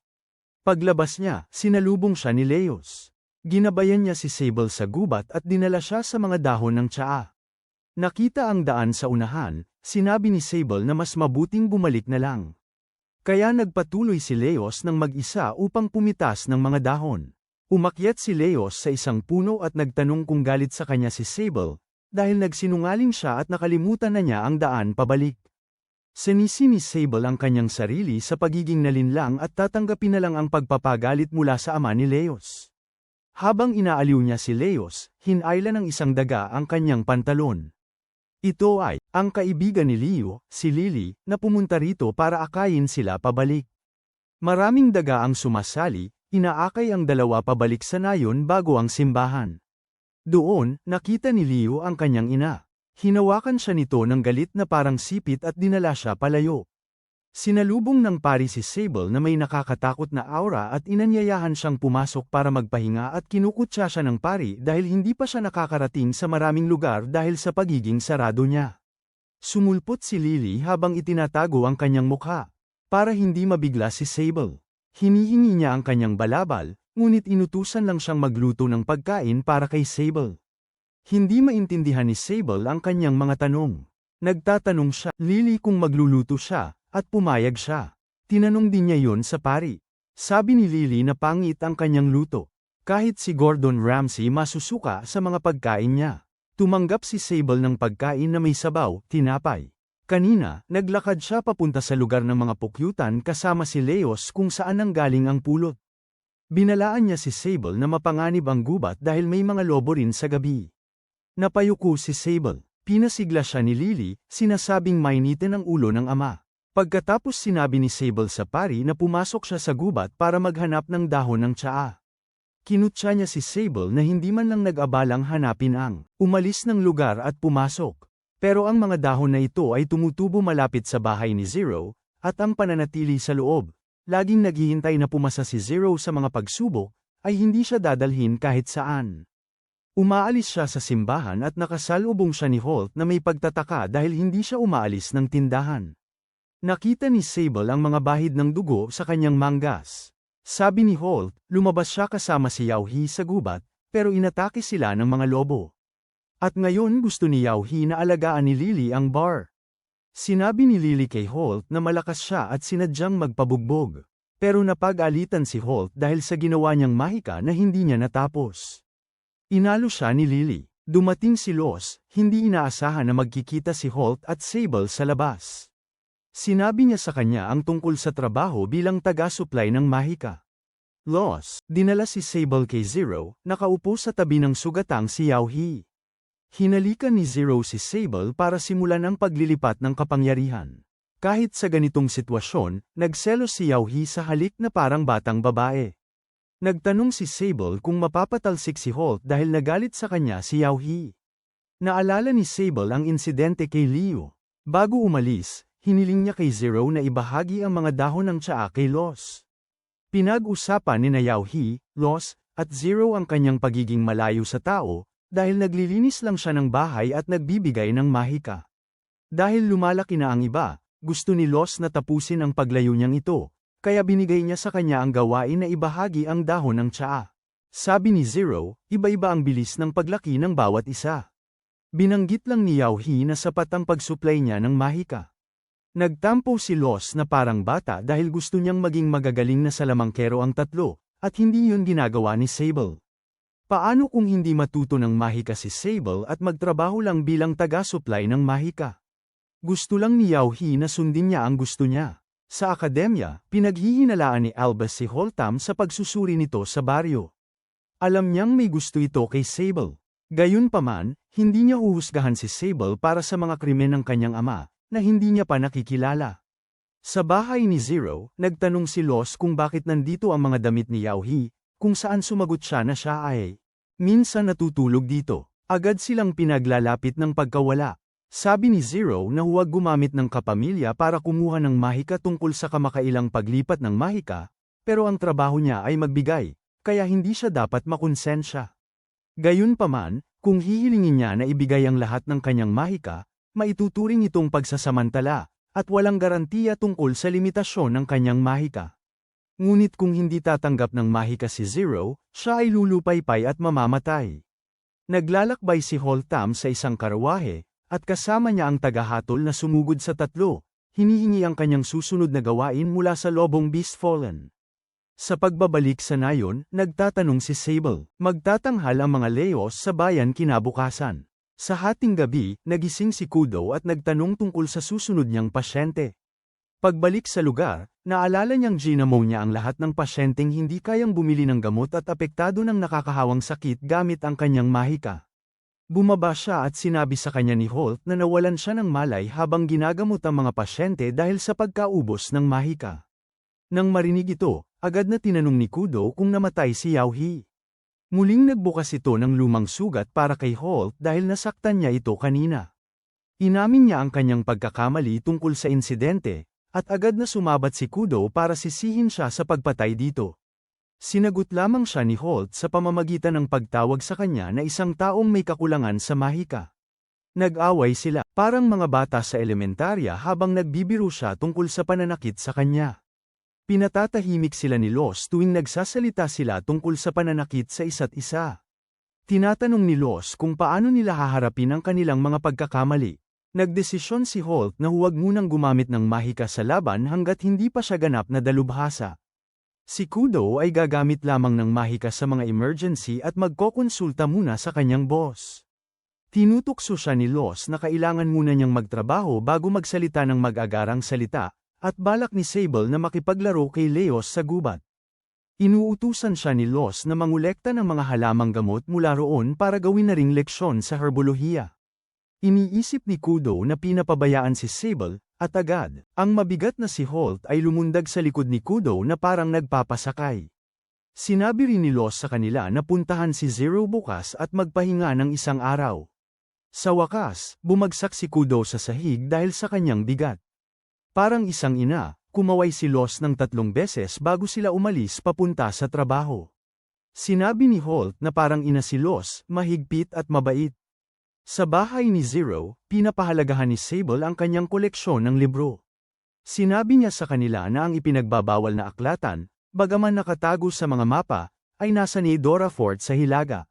A: Paglabas niya, sinalubong siya ni Leos. Ginabayan niya si Sable sa gubat at dinala siya sa mga dahon ng tsaa. Nakita ang daan sa unahan, sinabi ni Sable na mas mabuting bumalik na lang. Kaya nagpatuloy si Leos ng mag-isa upang pumitas ng mga dahon. Umakyat si Leos sa isang puno at nagtanong kung galit sa kanya si Sable, dahil nagsinungaling siya at nakalimutan na niya ang daan pabalik. Sinisi ni Sable ang kanyang sarili sa pagiging nalinlang at tatanggapin na lang ang pagpapagalit mula sa ama ni Leos. Habang inaaliw niya si Leos, hinayla ng isang daga ang kanyang pantalon. Ito ay, ang kaibigan ni Leo, si Lily, na pumunta rito para akayin sila pabalik. Maraming daga ang sumasali, inaakay ang dalawa pabalik sa nayon bago ang simbahan. Doon, nakita ni Leo ang kanyang ina. Hinawakan siya nito ng galit na parang sipit at dinala siya palayo. Sinalubong ng pari si Sable na may nakakatakot na aura at inanyayahan siyang pumasok para magpahinga at kinukutya siya ng pari dahil hindi pa siya nakakarating sa maraming lugar dahil sa pagiging sarado niya. Sumulpot si Lily habang itinatago ang kanyang mukha, para hindi mabigla si Sable. Hinihingi niya ang kanyang balabal, ngunit inutusan lang siyang magluto ng pagkain para kay Sable. Hindi maintindihan ni Sable ang kanyang mga tanong. Nagtatanong siya, Lily kung magluluto siya, at pumayag siya. Tinanong din niya yon sa pari. Sabi ni Lily na pangit ang kanyang luto. Kahit si Gordon Ramsay masusuka sa mga pagkain niya. Tumanggap si Sable ng pagkain na may sabaw, tinapay. Kanina, naglakad siya papunta sa lugar ng mga pukyutan kasama si Leos kung saan nanggaling ang pulot. Binalaan niya si Sable na mapanganib ang gubat dahil may mga lobo rin sa gabi. Napayuko si Sable. Pinasigla siya ni Lily, sinasabing mainitin ang ulo ng ama. Pagkatapos sinabi ni Sable sa pari na pumasok siya sa gubat para maghanap ng dahon ng tsaa. Kinutya niya si Sable na hindi man lang nag-abalang hanapin ang umalis ng lugar at pumasok. Pero ang mga dahon na ito ay tumutubo malapit sa bahay ni Zero, at ang pananatili sa loob, laging naghihintay na pumasa si Zero sa mga pagsubok, ay hindi siya dadalhin kahit saan. Umaalis siya sa simbahan at nakasalubong siya ni Holt na may pagtataka dahil hindi siya umaalis ng tindahan. Nakita ni Sable ang mga bahid ng dugo sa kanyang manggas. Sabi ni Holt, lumabas siya kasama si Yauhi sa gubat, pero inatake sila ng mga lobo. At ngayon gusto ni Yauhi na alagaan ni Lily ang bar. Sinabi ni Lily kay Holt na malakas siya at sinadyang magpabugbog. Pero napag-alitan si Holt dahil sa ginawa niyang mahika na hindi niya natapos. Inalo siya ni Lily. Dumating si Los, hindi inaasahan na magkikita si Holt at Sable sa labas. Sinabi niya sa kanya ang tungkol sa trabaho bilang taga-supply ng mahika. Los, dinala si Sable kay Zero, nakaupo sa tabi ng sugatang si Yauhi. Hinalikan ni Zero si Sable para simulan ang paglilipat ng kapangyarihan. Kahit sa ganitong sitwasyon, nagselos si Yauhi sa halik na parang batang babae. Nagtanong si Sable kung mapapatalsik si Holt dahil nagalit sa kanya si Yauhi. Naalala ni Sable ang insidente kay Leo. Bago umalis, hiniling niya kay Zero na ibahagi ang mga dahon ng tsaa kay Los. Pinag-usapan ni Yauhi, Los, at Zero ang kanyang pagiging malayo sa tao, dahil naglilinis lang siya ng bahay at nagbibigay ng mahika. Dahil lumalaki na ang iba, gusto ni Los na tapusin ang paglayo niyang ito. Kaya binigay niya sa kanya ang gawain na ibahagi ang dahon ng tsaa. Sabi ni Zero, iba-iba ang bilis ng paglaki ng bawat isa. Binanggit lang ni Yauhi na sapat ang pagsupply niya ng mahika. Nagtampo si Los na parang bata dahil gusto niyang maging magagaling na salamangkero ang tatlo, at hindi yun ginagawa ni Sable. Paano kung hindi matuto ng mahika si Sable at magtrabaho lang bilang taga-supply ng mahika? Gusto lang ni Yauhi na sundin niya ang gusto niya. Sa akademya, pinaghihinalaan ni Albus si Holtam sa pagsusuri nito sa baryo. Alam niyang may gusto ito kay Sable. Gayunpaman, hindi niya huhusgahan si Sable para sa mga krimen ng kanyang ama, na hindi niya pa nakikilala. Sa bahay ni Zero, nagtanong si Los kung bakit nandito ang mga damit ni Yauhi, kung saan sumagot siya na siya ay minsan natutulog dito. Agad silang pinaglalapit ng pagkawala. Sabi ni Zero na huwag gumamit ng kapamilya para kumuha ng mahika tungkol sa kamakailang paglipat ng mahika, pero ang trabaho niya ay magbigay, kaya hindi siya dapat makonsensya. Gayunpaman, kung hihilingin niya na ibigay ang lahat ng kanyang mahika, maituturing itong pagsasamantala, at walang garantiya tungkol sa limitasyon ng kanyang mahika. Ngunit kung hindi tatanggap ng mahika si Zero, siya ay lulupaypay at mamamatay. Naglalakbay si Holtam sa isang karawahe, at kasama niya ang tagahatol na sumugod sa tatlo, hinihingi ang kanyang susunod na gawain mula sa lobong Beast Fallen. Sa pagbabalik sa nayon, nagtatanong si Sable, magtatanghal ang mga Leos sa bayan kinabukasan. Sa hating gabi, nagising si Kudo at nagtanong tungkol sa susunod niyang pasyente. Pagbalik sa lugar, naalala niyang ginamo niya ang lahat ng pasyenteng hindi kayang bumili ng gamot at apektado ng nakakahawang sakit gamit ang kanyang mahika. Bumaba siya at sinabi sa kanya ni Holt na nawalan siya ng malay habang ginagamot ang mga pasyente dahil sa pagkaubos ng mahika. Nang marinig ito, agad na tinanong ni Kudo kung namatay si Yauhi. Muling nagbukas ito ng lumang sugat para kay Holt dahil nasaktan niya ito kanina. Inamin niya ang kanyang pagkakamali tungkol sa insidente, at agad na sumabat si Kudo para sisihin siya sa pagpatay dito. Sinagot lamang siya ni Holt sa pamamagitan ng pagtawag sa kanya na isang taong may kakulangan sa mahika. Nag-away sila, parang mga bata sa elementarya habang nagbibiro siya tungkol sa pananakit sa kanya. Pinatatahimik sila ni Los tuwing nagsasalita sila tungkol sa pananakit sa isa't isa. Tinatanong ni Los kung paano nila haharapin ang kanilang mga pagkakamali. Nagdesisyon si Holt na huwag munang gumamit ng mahika sa laban hanggat hindi pa siya ganap na dalubhasa. Si Kudo ay gagamit lamang ng mahika sa mga emergency at magkokonsulta muna sa kanyang boss. Tinutokso siya ni Los na kailangan muna niyang magtrabaho bago magsalita ng mag-agarang salita, at balak ni Sable na makipaglaro kay Leos sa gubat. Inuutusan siya ni Los na mangolekta ng mga halamang gamot mula roon para gawin na ring leksyon sa herbolohiya. Iniisip ni Kudo na pinapabayaan si Sable, at agad, ang mabigat na si Holt ay lumundag sa likod ni Kudo na parang nagpapasakay. Sinabi rin ni Los sa kanila na puntahan si Zero bukas at magpahinga ng isang araw. Sa wakas, bumagsak si Kudo sa sahig dahil sa kanyang bigat. Parang isang ina, kumaway si Los ng 3 beses bago sila umalis papunta sa trabaho. Sinabi ni Holt na parang ina si Los, mahigpit at mabait. Sa bahay ni Zero, pinapahalagahan ni Sable ang kanyang koleksyon ng libro. Sinabi niya sa kanila na ang ipinagbabawal na aklatan, bagaman nakatago sa mga mapa, ay nasa ni Dora Fort sa Hilaga.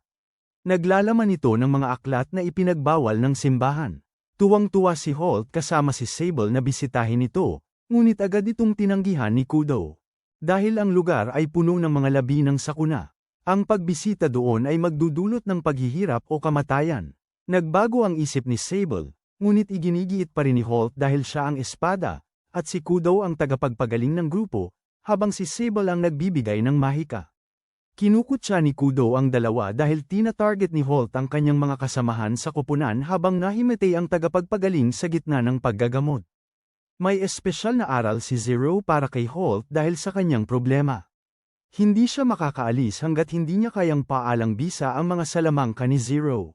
A: Naglalaman ito ng mga aklat na ipinagbawal ng simbahan. Tuwang-tuwa si Holt kasama si Sable na bisitahin ito, ngunit agad itong tinanggihan ni Kudo. Dahil ang lugar ay puno ng mga labi ng sakuna. Ang pagbisita doon ay magdudulot ng paghihirap o kamatayan. Nagbago ang isip ni Sable, ngunit iginigiit pa rin ni Holt dahil siya ang espada, at si Kudo ang tagapagpagaling ng grupo, habang si Sable ang nagbibigay ng mahika. Kinukutya ni Kudo ang dalawa dahil tina-target ni Holt ang kanyang mga kasamahan sa koponan habang nahimatay ang tagapagpagaling sa gitna ng paggagamot. May espesyal na aral si Zero para kay Holt dahil sa kanyang problema. Hindi siya makakaalis hanggat hindi niya kayang paalang bisa ang mga salamangka ni Zero.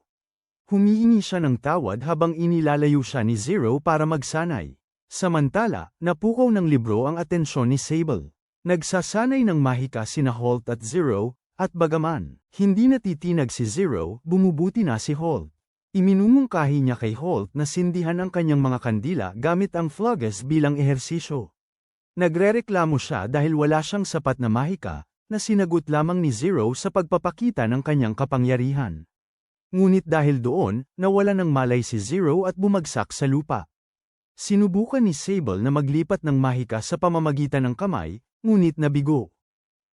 A: Humihingi siya ng tawad habang inilalayo siya ni Zero para magsanay. Samantala, napukaw ng libro ang atensyon ni Sable. Nagsasanay ng mahika sina Holt at Zero, at bagaman, hindi natitinag si Zero, bumubuti na si Holt. Iminumungkahi niya kay Holt na sindihan ang kanyang mga kandila gamit ang flogges bilang ehersisyo. Nagrereklamo siya dahil wala siyang sapat na mahika, na sinagot lamang ni Zero sa pagpapakita ng kanyang kapangyarihan. Ngunit dahil doon, nawala ng malay si Zero at bumagsak sa lupa. Sinubukan ni Sable na maglipat ng mahika sa pamamagitan ng kamay, ngunit nabigo.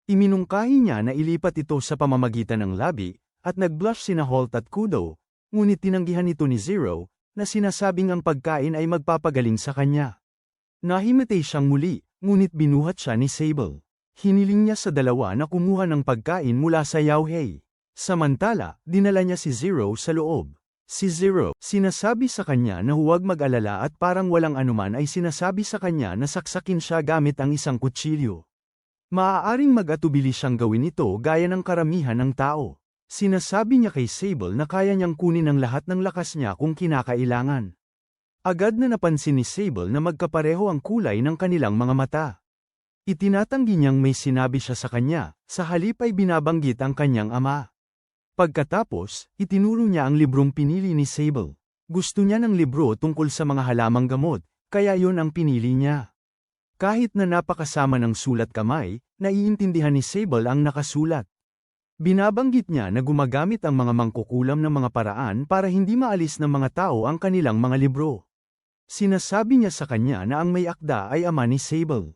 A: Iminungkahi niya na ilipat ito sa pamamagitan ng labi, at nag-blush sina Holt at Kudo, ngunit tinanggihan ito ni Zero, na sinasabing ang pagkain ay magpapagaling sa kanya. Nahimatay siyang muli, ngunit binuhat siya ni Sable. Hiniling niya sa dalawa na kumuha ng pagkain mula sa Yauhei. Samantala, dinala niya si Zero sa loob. Si Zero, sinasabi sa kanya na huwag mag-alala at parang walang anuman ay sinasabi sa kanya na saksakin siya gamit ang isang kutsilyo. Maaaring mag-atubili siyang gawin ito gaya ng karamihan ng tao. Sinasabi niya kay Sable na kaya niyang kunin ang lahat ng lakas niya kung kinakailangan. Agad na napansin ni Sable na magkapareho ang kulay ng kanilang mga mata. Itinatanggi niyang may sinabi siya sa kanya, sa halip ay binabanggit ang kanyang ama. Pagkatapos, itinuro niya ang librong pinili ni Sable. Gusto niya ng libro tungkol sa mga halamang gamot, kaya yon ang pinili niya. Kahit na napakasama ng sulat kamay, naiintindihan ni Sable ang nakasulat. Binabanggit niya na gumagamit ang mga mangkukulam ng mga paraan para hindi maalis ng mga tao ang kanilang mga libro. Sinasabi niya sa kanya na ang may akda ay ama ni Sable.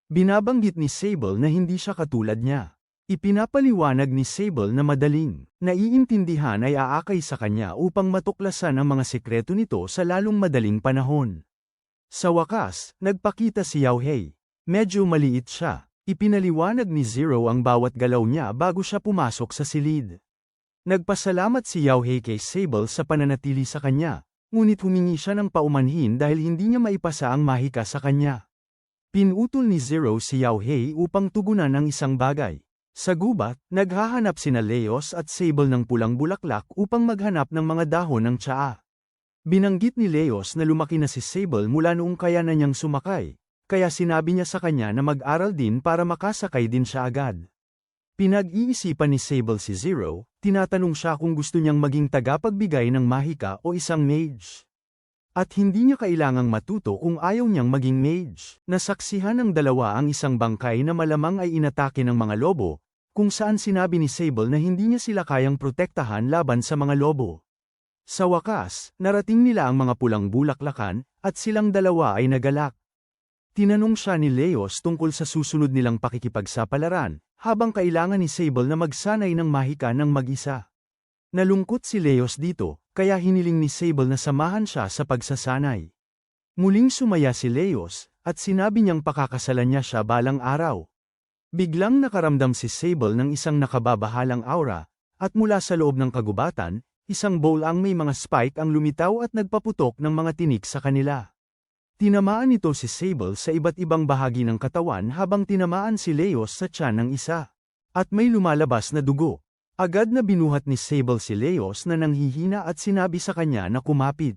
A: Binabanggit ni Sable na hindi siya katulad niya. Ipinapaliwanag ni Sable na madaling, naiintindihan ay aakay sa kanya upang matuklasan ang mga sekreto nito sa lalong madaling panahon. Sa wakas, nagpakita si Yauhei. Medyo maliit siya. Ipinaliwanag ni Zero ang bawat galaw niya bago siya pumasok sa silid. Nagpasalamat si Yauhei kay Sable sa pananatili sa kanya, ngunit humingi siya ng paumanhin dahil hindi niya maipasa ang mahika sa kanya. Pinutol ni Zero si Yauhei upang tugunan ang isang bagay. Sa gubat, naghahanap sina Leos at Sable ng pulang bulaklak upang maghanap ng mga dahon ng tsaa. Binanggit ni Leos na lumaki na si Sable mula noong kaya na niyang sumakay, kaya sinabi niya sa kanya na mag-aral din para makasakay din siya agad. Pinag-iisipan ni Sable si Zero, tinatanong siya kung gusto niyang maging tagapagbigay ng mahika o isang mage. At hindi niya kailangang matuto kung ayaw niyang maging mage. Nasaksihan ng dalawa ang isang bangkay na malamang ay inatake ng mga lobo, kung saan sinabi ni Sable na hindi niya sila kayang protektahan laban sa mga lobo. Sa wakas, narating nila ang mga pulang bulaklakan, at silang dalawa ay nagalak. Tinanong siya ni Leos tungkol sa susunod nilang pakikipagsapalaran, habang kailangan ni Sable na magsanay ng mahika ng mag-isa. Nalungkot si Leos dito, kaya hiniling ni Sable na samahan siya sa pagsasanay. Muling sumaya si Leos, at sinabi niyang pakakasalan niya siya balang araw. Biglang nakaramdam si Sable ng isang nakababahalang aura, at mula sa loob ng kagubatan, isang bowl ang may mga spike ang lumitaw at nagpaputok ng mga tinik sa kanila. Tinamaan nito si Sable sa iba't ibang bahagi ng katawan habang tinamaan si Leos sa tiyan ng isa. At may lumalabas na dugo. Agad na binuhat ni Sable si Leos na nanghihina at sinabi sa kanya na kumapit.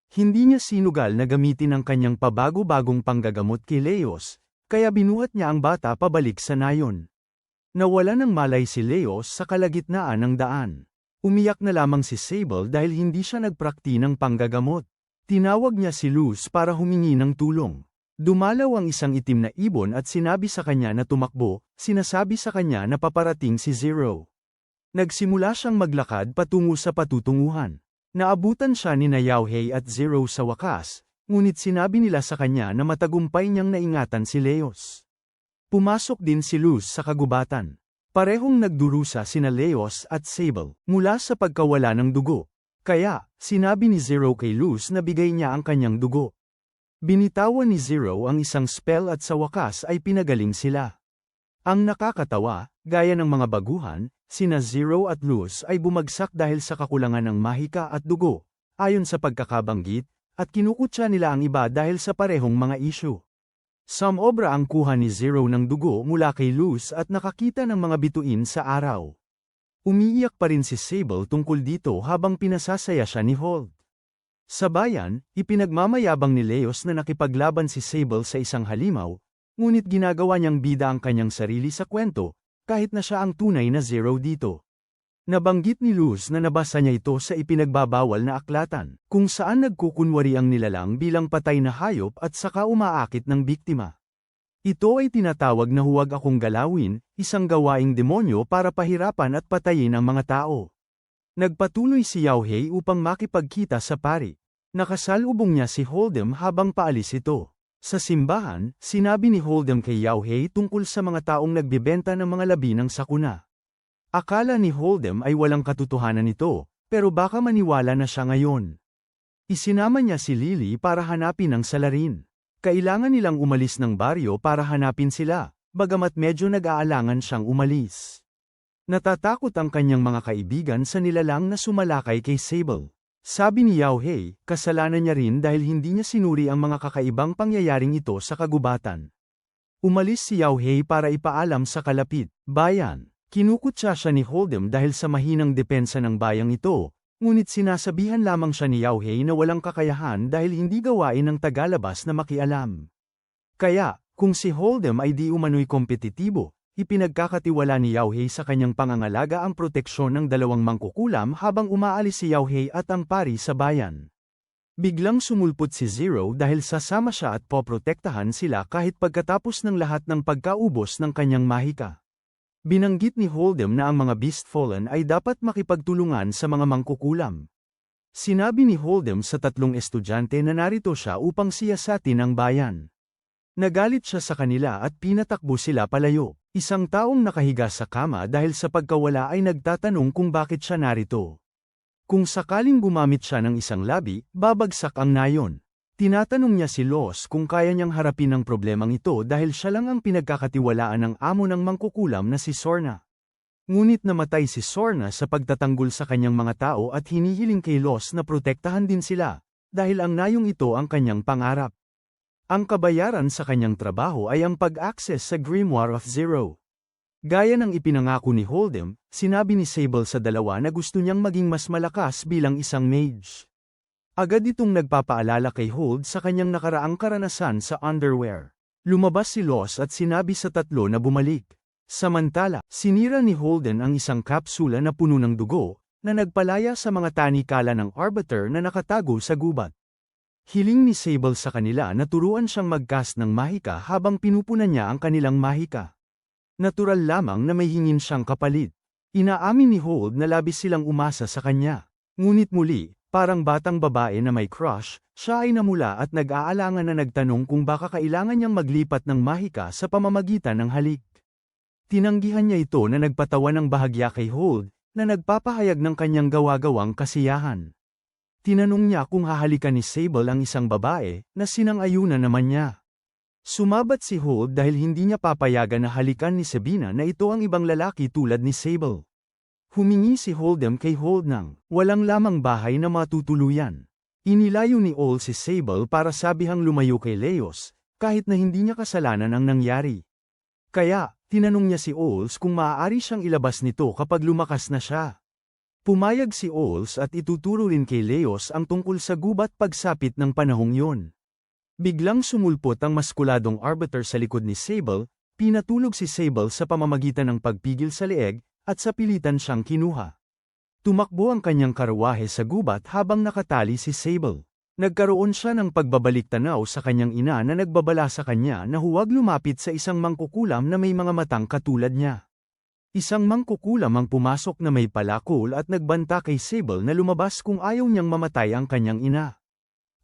A: Hindi niya sinugal na gamitin ang kanyang pabago-bagong panggagamot kay Leos, kaya binuhat niya ang bata pabalik sa nayon. Nawala ng malay si Leos sa kalagitnaan ng daan. Umiyak na lamang si Sable dahil hindi siya nagprakti ng panggagamot. Tinawag niya si Luz para humingi ng tulong. Dumalaw ang isang itim na ibon at sinabi sa kanya na tumakbo, sinasabi sa kanya na paparating si Zero. Nagsimula siyang maglakad patungo sa patutunguhan. Naabutan siya ni Yaohei at Zero sa wakas, ngunit sinabi nila sa kanya na matagumpay niyang naingatan si Leos. Pumasok din si Luz sa kagubatan. Parehong nagdurusa sina Leos at Sable mula sa pagkawala ng dugo. Kaya, sinabi ni Zero kay Luz na bigay niya ang kanyang dugo. Binitawan ni Zero ang isang spell at sa wakas ay pinagaling sila. Ang nakakatawa, gaya ng mga baguhan, sina Zero at Luz ay bumagsak dahil sa kakulangan ng mahika at dugo, ayon sa pagkakabanggit, at kinukutya nila ang iba dahil sa parehong mga isyu. Samobra ang kuha ni Zero ng dugo mula kay Luz at nakakita ng mga bituin sa araw. Umiiyak pa rin si Sable tungkol dito habang pinasasaya siya ni Holt. Sa bayan, ipinagmamayabang ni Leos na nakipaglaban si Sable sa isang halimaw, ngunit ginagawa niyang bida ang kanyang sarili sa kwento, kahit na siya ang tunay na Zero dito. Nabanggit ni Luz na nabasa niya ito sa ipinagbabawal na aklatan, kung saan nagkukunwari ang nilalang bilang patay na hayop at saka umaakit ng biktima. Ito ay tinatawag na huwag akong galawin, isang gawaing demonyo para pahirapan at patayin ang mga tao. Nagpatuloy si Yaohei upang makipagkita sa pari. Nakasalubong niya si Hold'em habang paalis ito. Sa simbahan, sinabi ni Hold'em kay Yaohei tungkol sa mga taong nagbibenta ng mga labi ng sakuna. Akala ni Hold'em ay walang katotohanan ito, pero baka maniwala na siya ngayon. Isinama niya si Lily para hanapin ang salarin. Kailangan nilang umalis ng baryo para hanapin sila, bagamat medyo nag-aalangan siyang umalis. Natatakot ang kanyang mga kaibigan sa nilalang na sumalakay kay Sable. Sabi ni Yaohei, kasalanan niya rin dahil hindi niya sinuri ang mga kakaibang pangyayaring ito sa kagubatan. Umalis si Yaohei para ipaalam sa kalapit bayan. Kinukutya siya ni Hold'em dahil sa mahinang depensa ng bayang ito, ngunit sinasabihan lamang siya ni Yaohei na walang kakayahan dahil hindi gawain ng tagalabas na makialam. Kaya, kung si Hold'em ay di umano'y kompetitibo, ipinagkakatiwala ni Yaohei sa kanyang pangangalaga ang proteksyon ng dalawang mangkukulam habang umaalis si Yaohei at ang pari sa bayan. Biglang sumulpot si Zero dahil sasama siya at poprotektahan sila kahit pagkatapos ng lahat ng pagkaubos ng kanyang mahika. Binanggit ni Hold'em na ang mga Beastfallen ay dapat makipagtulungan sa mga mangkukulam. Sinabi ni Hold'em sa tatlong estudyante na narito siya upang siyasatin ang bayan. Nagalit siya sa kanila at pinatakbo sila palayo. Isang taong nakahiga sa kama dahil sa pagkawala ay nagtatanong kung bakit siya narito. Kung sakaling gumamit siya ng isang labi, babagsak ang nayon. Tinatanong niya si Los kung kaya niyang harapin ang problemang ito dahil siya lang ang pinagkakatiwalaan ng amo ng mangkukulam na si Sorna. Ngunit namatay si Sorna sa pagtatanggol sa kanyang mga tao at hinihiling kay Los na protektahan din sila, dahil ang nayong ito ang kanyang pangarap. Ang kabayaran sa kanyang trabaho ay ang pag-access sa Grimoire of Zero. Gaya ng ipinangako ni Hold'em, sinabi ni Sable sa dalawa na gusto niyang maging mas malakas bilang isang mage. Agad itong nagpapaalala kay Hold sa kanyang nakaraang karanasan sa underwear. Lumabas si Los at sinabi sa tatlo na bumalik. Samantala, sinira ni Holden ang isang kapsula na puno ng dugo, na nagpalaya sa mga tanikala ng Arbiter na nakatago sa gubat. Hiling ni Sable sa kanila na turuan siyang mag-cast ng mahika habang pinupunan niya ang kanilang mahika. Natural lamang na may hingin siyang kapalit. Inaamin ni Hold na labis silang umasa sa kanya. Ngunit muli, parang batang babae na may crush, siya ay namula at nag-aalangan na nagtanong kung baka kailangan niyang maglipat ng mahika sa pamamagitan ng halik. Tinanggihan niya ito na nagpatawa ng bahagya kay Hold, na nagpapahayag ng kanyang gawa-gawang kasiyahan. Tinanong niya kung hahalikan ni Sable ang isang babae, na sinang-ayunan naman niya. Sumabat si Holt dahil hindi niya papayagan na halikan ni Sabina na ito ang ibang lalaki tulad ni Sable. Humingi si Hold'em kay Holt ng walang lamang bahay na matutuluyan. Inilayo ni Ole si Sable para sabihang lumayo kay Leos, kahit na hindi niya kasalanan ang nangyari. Kaya, tinanong niya si Oles kung maaari siyang ilabas nito kapag lumakas na siya. Pumayag si Oles at ituturo rin kay Leos ang tungkol sa gubat pagsapit ng panahong yun. Biglang sumulpot ang maskuladong arbiter sa likod ni Sable, pinatulog si Sable sa pamamagitan ng pagpigil sa leeg, at sa pilitan siyang kinuha. Tumakbo ang kanyang karwahe sa gubat habang nakatali si Sable. Nagkaroon siya ng pagbabalik tanaw sa kanyang ina na nagbabala sa kanya na huwag lumapit sa isang mangkukulam na may mga matang katulad niya. Isang mangkukulam ang pumasok na may palakol at nagbanta kay Sable na lumabas kung ayaw niyang mamatay ang kanyang ina.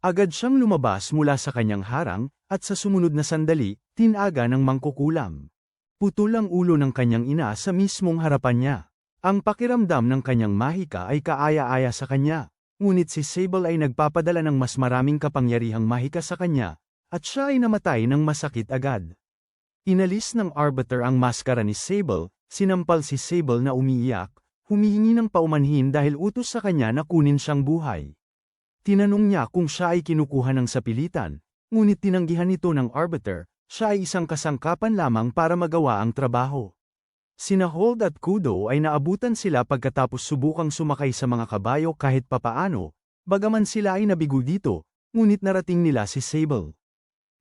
A: Agad siyang lumabas mula sa kanyang harang, at sa sumunod na sandali, tinaga ng mangkukulam. Putol ang ulo ng kanyang ina sa mismong harapan niya. Ang pakiramdam ng kanyang mahika ay kaaya-aya sa kanya, ngunit si Sable ay nagpapadala ng mas maraming kapangyarihang mahika sa kanya, at siya ay namatay ng masakit agad. Inalis ng arbiter ang maskara ni Sable, sinampal si Sable na umiiyak, humihingi ng paumanhin dahil utos sa kanya na kunin siyang buhay. Tinanong niya kung siya ay kinukuha ng sapilitan, ngunit tinanggihan ito ng arbiter, siya ay isang kasangkapan lamang para magawa ang trabaho. Sina Holt at Kudo ay naabutan sila pagkatapos subukang sumakay sa mga kabayo kahit papaano, bagaman sila ay nabigo dito, ngunit narating nila si Sable.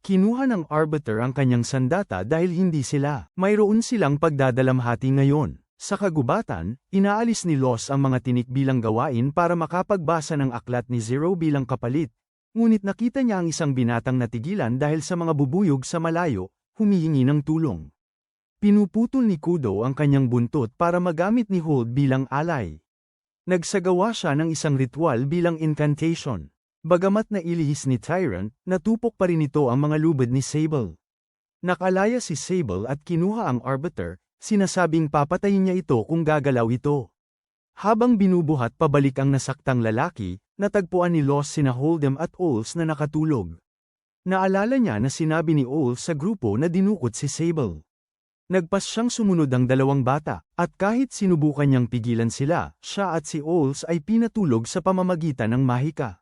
A: Kinuha ng arbiter ang kanyang sandata dahil hindi sila. Mayroon silang pagdadalamhati ngayon. Sa kagubatan, inaalis ni Los ang mga tinik bilang gawain para makapagbasa ng aklat ni Zero bilang kapalit, ngunit nakita niya ang isang binatang natigilan dahil sa mga bubuyog sa malayo, humihingi ng tulong. Pinuputol ni Kudo ang kanyang buntot para magamit ni Holt bilang alay. Nagsagawa siya ng isang ritual bilang incantation. Bagamat nailihis ni Tyrant, natupok pa rin ito ang mga lubid ni Sable. Nakalaya si Sable at kinuha ang arbiter, sinasabing papatayin niya ito kung gagalaw ito. Habang binubuhat pabalik ang nasaktang lalaki, natagpuan ni Los sina Hold'em at Oles na nakatulog. Naalala niya na sinabi ni Oles sa grupo na dinukot si Sable. Nagpas siyang sumunod ang dalawang bata, at kahit sinubukan niyang pigilan sila, siya at si Oles ay pinatulog sa pamamagitan ng mahika.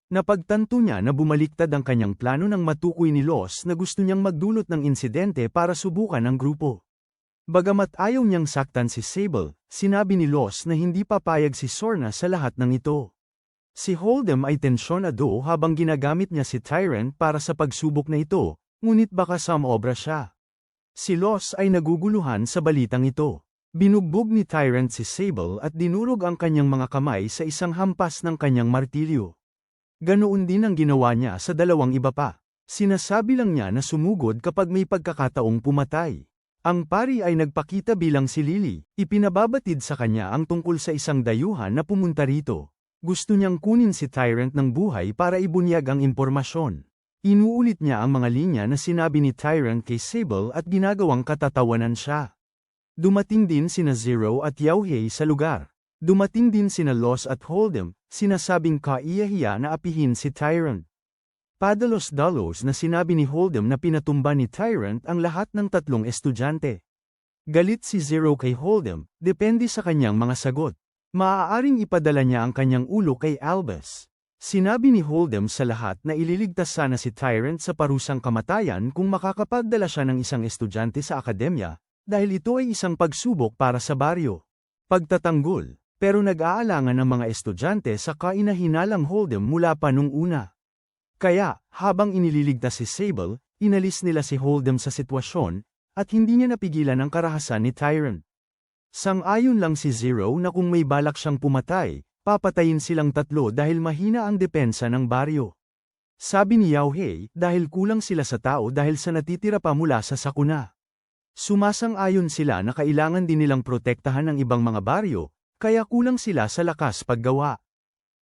A: Napagtanto niya na bumaliktad ang kanyang plano ng matukoy ni Los na gusto niyang magdulot ng insidente para subukan ang grupo. Bagamat ayaw niyang saktan si Sable, sinabi ni Los na hindi papayag si Sorna sa lahat ng ito. Si Hold'em ay tensyonado habang ginagamit niya si Tyrant para sa pagsubok na ito, ngunit baka samobra siya. Si Los ay naguguluhan sa balitang ito. Binugbog ni Tyrant si Sable at dinurog ang kanyang mga kamay sa isang hampas ng kanyang martilyo. Ganoon din ang ginawa niya sa dalawang iba pa. Sinasabi lang niya na sumugod kapag may pagkakataong pumatay. Ang pari ay nagpakita bilang si Lily, ipinababatid sa kanya ang tungkol sa isang dayuhan na pumunta rito. Gusto niyang kunin si Tyrant ng buhay para ibunyag ang impormasyon. Inuulit niya ang mga linya na sinabi ni Tyrant kay Sable at ginagawang katatawanan siya. Dumating din sina Zero at Yauhei sa lugar. Dumating din sina Los at Hold'em, sinasabing kaiyahiya na apihin si Tyrant. Padalos-dalos na sinabi ni Hold'em na pinatumba ni Tyrant ang lahat ng tatlong estudyante. Galit si Zero kay Hold'em, depende sa kanyang mga sagot. Maaaring ipadala niya ang kanyang ulo kay Albus. Sinabi ni Hold'em sa lahat na ililigtas sana si Tyrant sa parusang kamatayan kung makakapagdala siya ng isang estudyante sa akademya, dahil ito ay isang pagsubok para sa baryo. Pagtatanggol, pero nag-aalangan ng mga estudyante sa kainahinalang Hold'em mula pa nung una. Kaya, habang inililigtas si Sable, inalis nila si Hold'em sa sitwasyon, at hindi niya napigilan ang karahasan ni Tyrant. Sang-ayon lang si Zero na kung may balak siyang pumatay, papatayin silang tatlo dahil mahina ang depensa ng baryo. Sabi ni Yauhei, dahil kulang sila sa tao dahil sa natitira pa mula sa sakuna. Sumasang-ayon sila na kailangan din nilang protektahan ang ibang mga baryo, kaya kulang sila sa lakas paggawa.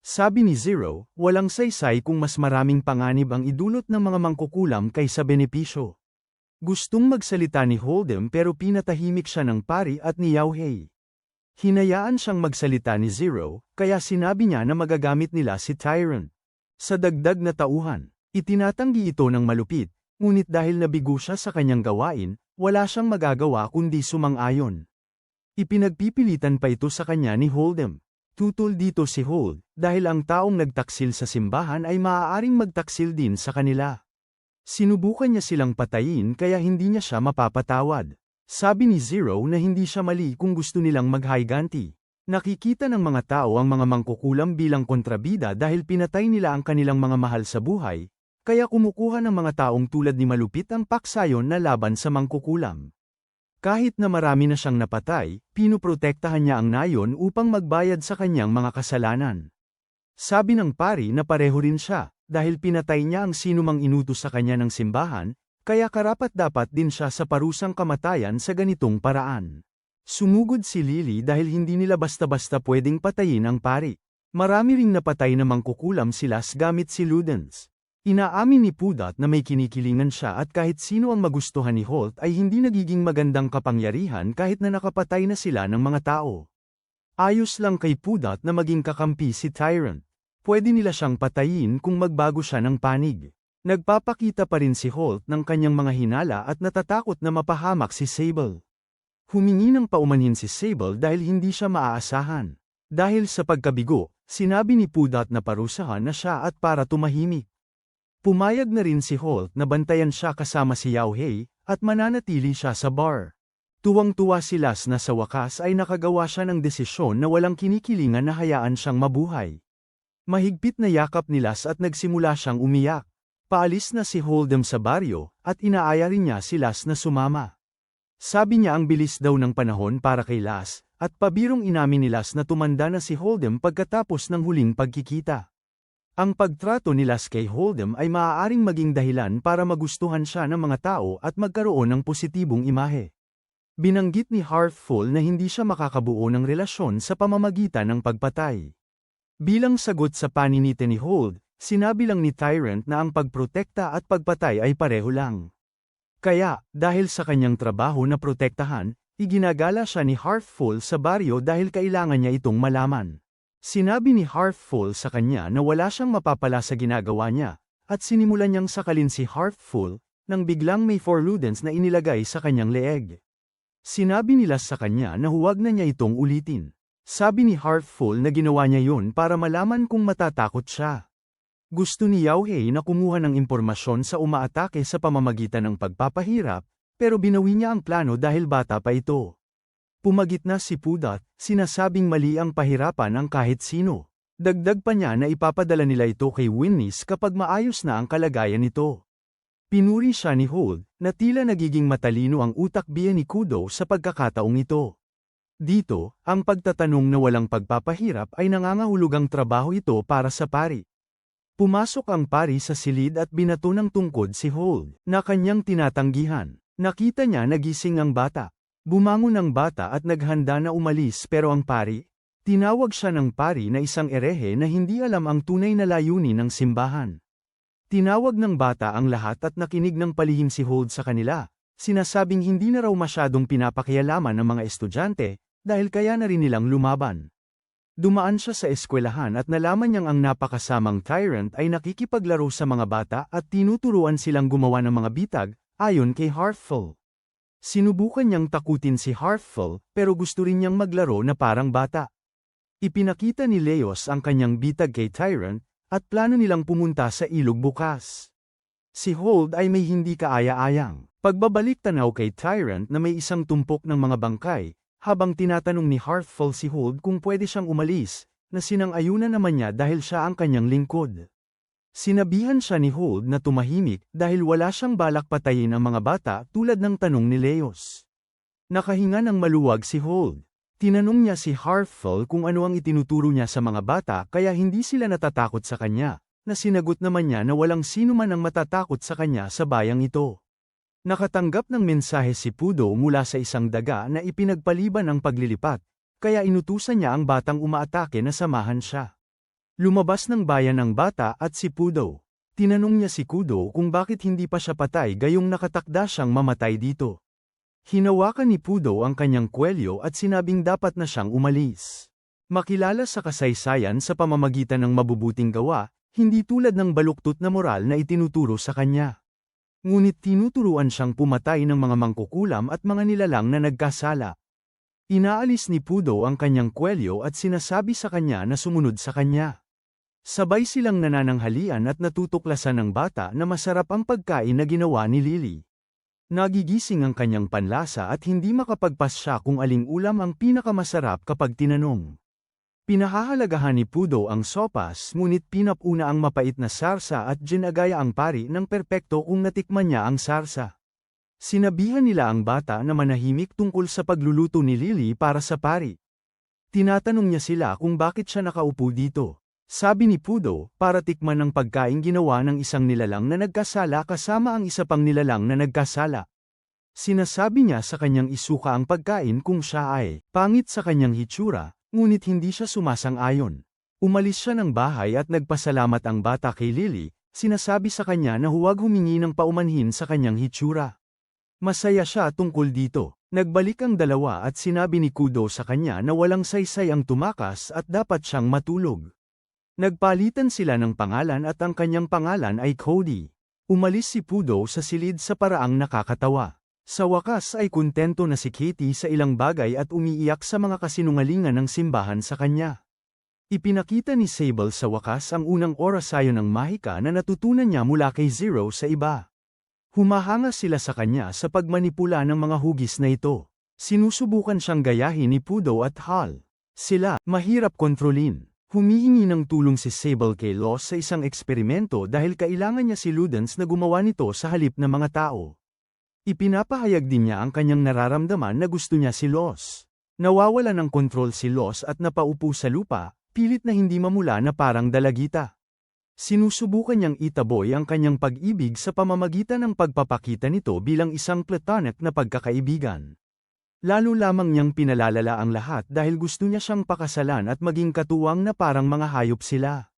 A: Sabi ni Zero, walang saysay kung mas maraming panganib ang idulot ng mga mangkukulam kaysa benepisyo. Gustong magsalita ni Hold'em pero pinatahimik siya ng pari at ni Yauhei. Hinayaan siyang magsalita ni Zero, kaya sinabi niya na magagamit nila si Tyrant. Sa dagdag na tauhan, itinatanggi ito ng malupit, ngunit dahil nabigo siya sa kanyang gawain, wala siyang magagawa kundi sumang-ayon. Ipinagpipilitan pa ito sa kanya ni Hold'em. Tutol dito si Hold, dahil ang taong nagtaksil sa simbahan ay maaaring magtaksil din sa kanila. Sinubukan niya silang patayin kaya hindi niya siya mapapatawad. Sabi ni Zero na hindi siya mali kung gusto nilang maghiganti. Nakikita ng mga tao ang mga mangkukulam bilang kontrabida dahil pinatay nila ang kanilang mga mahal sa buhay, kaya kumukuha ng mga taong tulad ni malupit ang paksayon na laban sa mangkukulam. Kahit na marami na siyang napatay, pinuprotektahan niya ang nayon upang magbayad sa kanyang mga kasalanan. Sabi ng pari na pareho rin siya, dahil pinatay niya ang sinumang inutos sa kanya ng simbahan, kaya karapat-dapat din siya sa parusang kamatayan sa ganitong paraan. Sumugod si Lily dahil hindi nila basta-basta pwedeng patayin ang pari. Marami ring napatay na mangkukulam sila gamit si Ludens. Inaamin ni Pudot na may kinikilingan siya at kahit sino ang magustuhan ni Holt ay hindi nagiging magandang kapangyarihan kahit na nakapatay na sila ng mga tao. Ayos lang kay Pudot na maging kakampi si Tyrant. Pwede nila siyang patayin kung magbago siya ng panig. Nagpapakita pa rin si Holt ng kanyang mga hinala at natatakot na mapahamak si Sable. Humingi ng paumanhin si Sable dahil hindi siya maaasahan. Dahil sa pagkabigo, sinabi ni Pudot na parusahan na siya at para tumahimik. Pumayag na rin si Holt na bantayan siya kasama si Yao Hei, at mananatili siya sa bar. Tuwang-tuwa si Las na sa wakas ay nakagawa siya ng desisyon na walang kinikilingan na hayaan siyang mabuhay. Mahigpit na yakap ni Las at nagsimula siyang umiyak. Paalis na si Hold'em sa baryo, at inaaya rin niya si Las na sumama. Sabi niya ang bilis daw ng panahon para kay Las, at pabirong inamin ni Las na tumanda na si Hold'em pagkatapos ng huling pagkikita. Ang pagtrato ni Las kay Hold'em ay maaaring maging dahilan para magustuhan siya ng mga tao at magkaroon ng positibong imahe. Binanggit ni Hearthful na hindi siya makakabuo ng relasyon sa pamamagitan ng pagpatay. Bilang sagot sa paninite ni Hold, sinabi lang ni Tyrant na ang pagprotekta at pagpatay ay pareho lang. Kaya, dahil sa kanyang trabaho na protektahan, iginagala siya ni Hearthful sa baryo dahil kailangan niya itong malaman. Sinabi ni Hearthful sa kanya na wala siyang mapapala sa ginagawa niya, at sinimulan niyang sakalin si Hearthful, nang biglang may 4 ludens na inilagay sa kanyang leeg. Sinabi nila sa kanya na huwag na niya itong ulitin. Sabi ni Hearthful na ginawa niya yun para malaman kung matatakot siya. Gusto ni Yao Hei na kumuha ng impormasyon sa umaatake sa pamamagitan ng pagpapahirap, pero binawi niya ang plano dahil bata pa ito. Pumagit na si Pudot, sinasabing mali ang pahirapan ng kahit sino. Dagdag pa niya na ipapadala nila ito kay Winnis kapag maayos na ang kalagayan nito. Pinuri siya ni Hold, na tila nagiging matalino ang utak biya ni Kudo sa pagkakataong ito. Dito, ang pagtatanong na walang pagpapahirap ay nangangahulugang trabaho ito para sa pari. Pumasok ang pari sa silid at binato ng tungkod si Hold, na kanyang tinatanggihan. Nakita niya nagising ang bata. Bumangon ang bata at naghanda na umalis pero ang pari, tinawag siya ng pari na isang erehe na hindi alam ang tunay na layunin ng simbahan. Tinawag ng bata ang lahat at nakinig ng palihim si Hold sa kanila, sinasabing hindi na raw masyadong pinapakialaman ng mga estudyante, dahil kaya na rin nilang lumaban. Dumaan siya sa eskwelahan at nalaman niyang ang napakasamang Tyrant ay nakikipaglaro sa mga bata at tinuturuan silang gumawa ng mga bitag, ayon kay Hearthful. Sinubukan niyang takutin si Hearthful, pero gusto rin niyang maglaro na parang bata. Ipinakita ni Leos ang kanyang bitag kay Tyrant, at plano nilang pumunta sa ilog bukas. Si Hold ay may hindi kaaya-ayang pagbabalik tanaw kay Tyrant na may isang tumpok ng mga bangkay, habang tinatanong ni Hearthful si Hold kung pwede siyang umalis, na sinang-ayunan naman niya dahil siya ang kanyang lingkod. Sinabihan siya ni Hold na tumahimik dahil wala siyang balak patayin ang mga bata tulad ng tanong ni Leos. Nakahinga ng maluwag si Hold. Tinanong niya si Hearthful kung ano ang itinuturo niya sa mga bata kaya hindi sila natatakot sa kanya, na sinagot naman niya na walang sino man ang matatakot sa kanya sa bayang ito. Nakatanggap ng mensahe si Pudo mula sa isang daga na ipinagpaliban ang paglilipat, kaya inutusan niya ang batang umaatake na samahan siya. Lumabas ng bayan ang bata at si Pudo. Tinanong niya si Kudo kung bakit hindi pa siya patay gayong nakatakda siyang mamatay dito. Hinawakan ni Pudo ang kanyang kwelyo at sinabing dapat na siyang umalis. Makilala sa kasaysayan sa pamamagitan ng mabubuting gawa, hindi tulad ng baluktot na moral na itinuturo sa kanya. Ngunit tinuturuan siyang pumatay ng mga mangkukulam at mga nilalang na nagkasala. Inaalis ni Pudo ang kanyang kwelyo at sinasabi sa kanya na sumunod sa kanya. Sabay silang nanananghalian at natutuklasan ng bata na masarap ang pagkain na ginawa ni Lily. Nagigising ang kanyang panlasa at hindi makapagpas siya kung aling ulam ang pinakamasarap kapag tinanong. Pinahahalagahan ni Pudo ang sopas ngunit pinapuna ang mapait na sarsa at ginagaya ang pari ng perpekto kung natikman niya ang sarsa. Sinabihan nila ang bata na manahimik tungkol sa pagluluto ni Lily para sa pari. Tinatanong niya sila kung bakit siya nakaupo dito. Sabi ni Pudo, para tikman ang pagkain ginawa ng isang nilalang na nagkasala kasama ang isa pang nilalang na nagkasala. Sinasabi niya sa kanyang isuka ang pagkain kung siya ay pangit sa kanyang hitsura, ngunit hindi siya sumasang-ayon. Umalis siya ng bahay at nagpasalamat ang bata kay Lily, sinasabi sa kanya na huwag humingi ng paumanhin sa kanyang hitsura. Masaya siya tungkol dito. Nagbalik ang dalawa at sinabi ni Pudo sa kanya na walang saysay ang tumakas at dapat siyang matulog. Nagpalitan sila ng pangalan at ang kanyang pangalan ay Cody. Umalis si Pudo sa silid sa paraang nakakatawa. Sa wakas ay kontento na si Katie sa ilang bagay at umiiyak sa mga kasinungalingan ng simbahan sa kanya. Ipinakita ni Sable sa wakas ang unang orasayon ng mahika na natutunan niya mula kay Zero sa iba. Humahanga sila sa kanya sa pagmanipula ng mga hugis na ito. Sinusubukan siyang gayahin ni Pudo at Hal. Sila, mahirap kontrolin. Humihingi ng tulong si Sable kay Loss sa isang eksperimento dahil kailangan niya si Ludens na gumawa nito sa halip ng mga tao. Ipinapahayag din niya ang kanyang nararamdaman na gusto niya si Loss. Nawawala ng kontrol si Loss at napaupo sa lupa, pilit na hindi mamula na parang dalagita. Sinusubukan niyang itaboy ang kanyang pag-ibig sa pamamagitan ng pagpapakita nito bilang isang platonic na pagkakaibigan. Lalo lamang niyang pinalalala ang lahat dahil gusto niya siyang pakasalan at maging katuwang na parang mga hayop sila.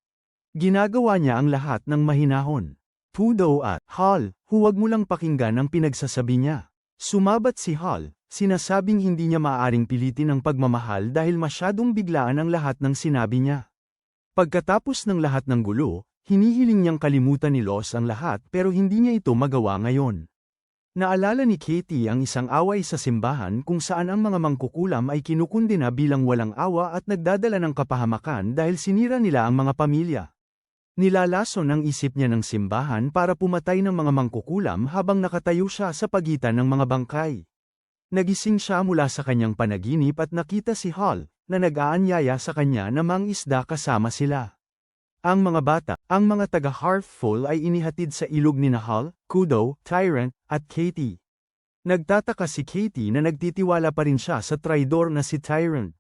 A: Ginagawa niya ang lahat ng mahinahon. Pudo at Hal, huwag mo lang pakinggan ang pinagsasabi niya. Sumabat si Hal, sinasabing hindi niya maaaring pilitin ang pagmamahal dahil masyadong biglaan ang lahat ng sinabi niya. Pagkatapos ng lahat ng gulo, hinihiling niyang kalimutan ni Loss ang lahat pero hindi niya ito magawa ngayon. Naalala ni Katie ang isang away sa simbahan kung saan ang mga mangkukulam ay kinukundina bilang walang awa at nagdadala ng kapahamakan dahil sinira nila ang mga pamilya. Nilalason ang isip niya ng simbahan para pumatay ng mga mangkukulam habang nakatayo siya sa pagitan ng mga bangkay. Nagising siya mula sa kanyang panaginip at nakita si Hal, na nag-aanyaya sa kanya na mangisda kasama sila. Ang mga bata, ang mga taga-Hearthful ay inihatid sa ilog ni Hal, Kudo, Tyrant, at Katie. Nagtataka si Katie na nagtitiwala pa rin siya sa traidor na si Tyrant.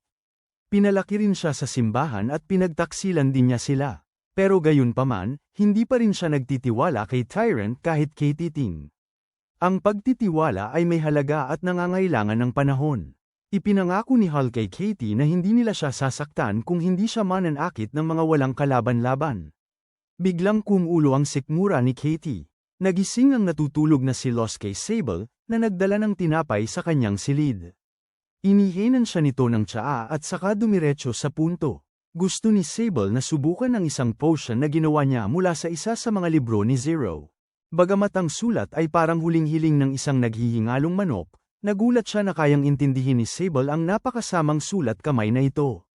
A: Pinalaki rin siya sa simbahan at pinagtaksilan din niya sila. Pero gayunpaman, hindi pa rin siya nagtitiwala kay Tyrant kahit Katie ting. Ang pagtitiwala ay may halaga at nangangailangan ng panahon. Ipinangako ni Hal kay Katie na hindi nila siya sasaktan kung hindi siya mananakit ng mga walang kalaban-laban. Biglang kumulo ang sikmura ni Katie. Nagising ang natutulog na si Loss kay Sable, na nagdala ng tinapay sa kanyang silid. Inihinan siya nito ng tsaa at saka dumiretso sa punto. Gusto ni Sable na subukan ang isang potion na ginawa niya mula sa isa sa mga libro ni Zero. Bagamat ang sulat ay parang huling-hiling ng isang naghihingalong manok, nagulat siya na kayang intindihin ni Sable ang napakasamang sulat kamay na ito.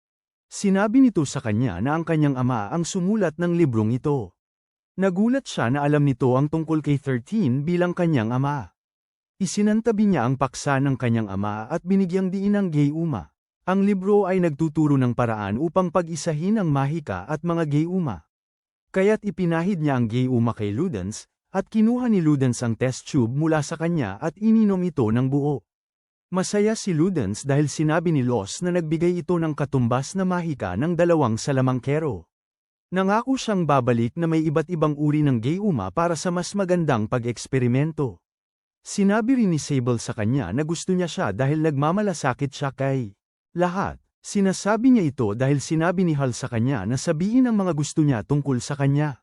A: Sinabi nito sa kanya na ang kanyang ama ang sumulat ng librong ito. Nagulat siya na alam nito ang tungkol kay 13 bilang kanyang ama. Isinantabi niya ang paksa ng kanyang ama at binigyang diin ang Gayuma. Ang libro ay nagtuturo ng paraan upang pag-isahin ang mahika at mga Gayuma. Kaya't ipinahid niya ang Gayuma kay Ludens, at kinuha ni Ludens ang test tube mula sa kanya at ininom ito ng buo. Masaya si Ludens dahil sinabi ni Loss na nagbigay ito ng katumbas na mahika ng 2 salamangkero. Nangako siyang babalik na may iba't ibang uri ng Gayuma para sa mas magandang pag-eksperimento. Sinabi rin ni Sable sa kanya na gusto niya siya dahil nagmamalasakit siya kay lahat. Sinasabi niya ito dahil sinabi ni Hal sa kanya na sabihin ang mga gusto niya tungkol sa kanya.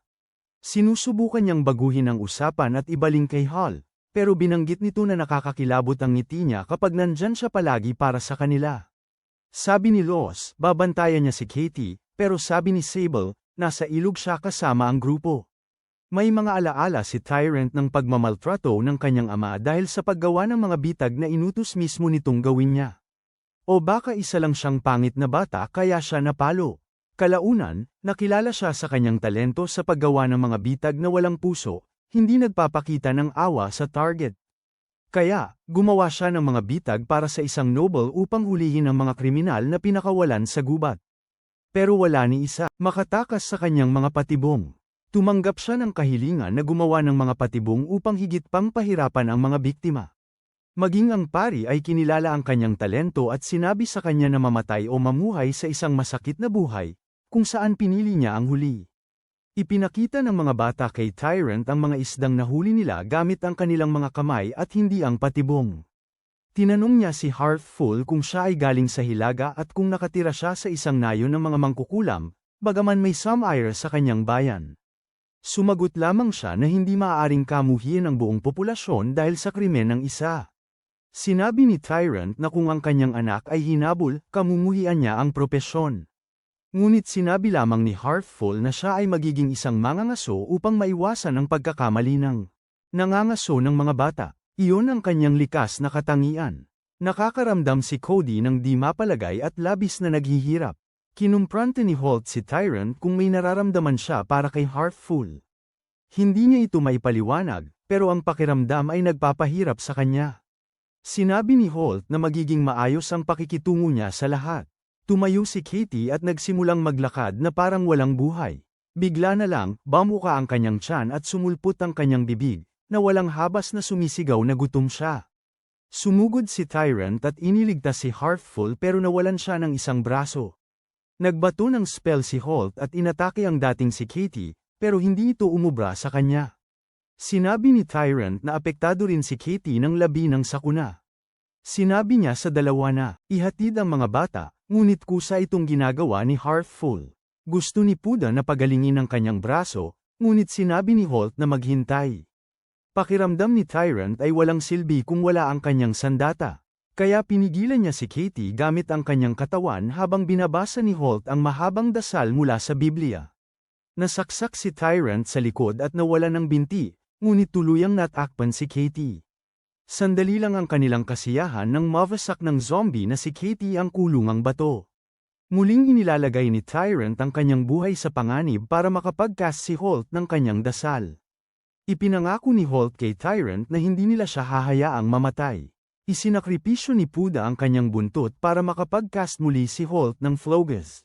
A: Sinusubukan niyang baguhin ang usapan at ibaling kay Hal, pero binanggit nito na nakakakilabot ang ngiti niya kapag nandyan siya palagi para sa kanila. Sabi ni Lois, babantayan niya si Katie, pero sabi ni Sable, nasa ilog siya kasama ang grupo. May mga alaala si Tyrant ng pagmamaltrato ng kanyang ama dahil sa paggawa ng mga bitag na inutos mismo nitong gawin niya. O baka isa lang siyang pangit na bata kaya siya napalo. Kalaunan, nakilala siya sa kanyang talento sa paggawa ng mga bitag na walang puso, hindi nagpapakita ng awa sa target. Kaya, gumawa siya ng mga bitag para sa isang noble upang hulihin ang mga kriminal na pinakawalan sa gubat. Pero wala ni isa makatakas sa kanyang mga patibong. Tumanggap siya ng kahilingan na gumawa ng mga patibong upang higit pang pahirapan ang mga biktima. Maging ang pari ay kinilala ang kanyang talento at sinabi sa kanya na mamatay o mamuhay sa isang masakit na buhay, kung saan pinili niya ang huli. Ipinakita ng mga bata kay Tyrant ang mga isdang nahuli nila gamit ang kanilang mga kamay at hindi ang patibong. Tinanong niya si Heartful kung siya ay galing sa Hilaga at kung nakatira siya sa isang nayon ng mga mangkukulam, bagaman may some ire sa kanyang bayan. Sumagot lamang siya na hindi maaaring kamuhiin ang buong populasyon dahil sa krimen ng isa. Sinabi ni Tyrant na kung ang kanyang anak ay hinabol, kamumuhian niya ang propesyon. Ngunit sinabi lamang ni Heartful na siya ay magiging isang mangangaso upang maiwasan ang pagkakamali ng nangangaso ng mga bata. Iyon ang kanyang likas na katangian. Nakakaramdam si Cody ng di mapalagay at labis na naghihirap. Kinumprante ni Holt si Tyrant kung may nararamdaman siya para kay Heartful. Hindi niya ito maipaliwanag, pero ang pakiramdam ay nagpapahirap sa kanya. Sinabi ni Holt na magiging maayos ang pakikitungo niya sa lahat. Tumayo si Katie at nagsimulang maglakad na parang walang buhay. Bigla na lang, bamuka ang kanyang tiyan at sumulpot ang kanyang bibig, na walang habas na sumisigaw na gutom siya. Sumugod si Tyrant at iniligtas si Heartful pero nawalan siya ng isang braso. Nagbato ng spell si Holt at inatake ang dating si Katie, pero hindi ito umubra sa kanya. Sinabi ni Tyrant na apektado rin si Katie ng labi ng sakuna. Sinabi niya sa dalawa na, ihatid ang mga bata, ngunit kusa itong ginagawa ni Heartful. Gusto ni Puda na pagalingin ang kanyang braso, ngunit sinabi ni Holt na maghintay. Pakiramdam ni Tyrant ay walang silbi kung wala ang kanyang sandata. Kaya pinigilan niya si Katie gamit ang kanyang katawan habang binabasa ni Holt ang mahabang dasal mula sa Biblia. Nasaksak si Tyrant sa likod at nawala ng binti, ngunit tuluyang natakpan si Katie. Sandali lang ang kanilang kasiyahan nang mawasak ng zombie na si Katie ang kulungang bato. Muling inilalagay ni Tyrant ang kanyang buhay sa panganib para makapag-cast si Holt ng kanyang dasal. Ipinangako ni Holt kay Tyrant na hindi nila siya hahayaang mamatay. Isinakripisyo ni Puda ang kanyang buntot para makapag-cast muli si Holt ng Flogus.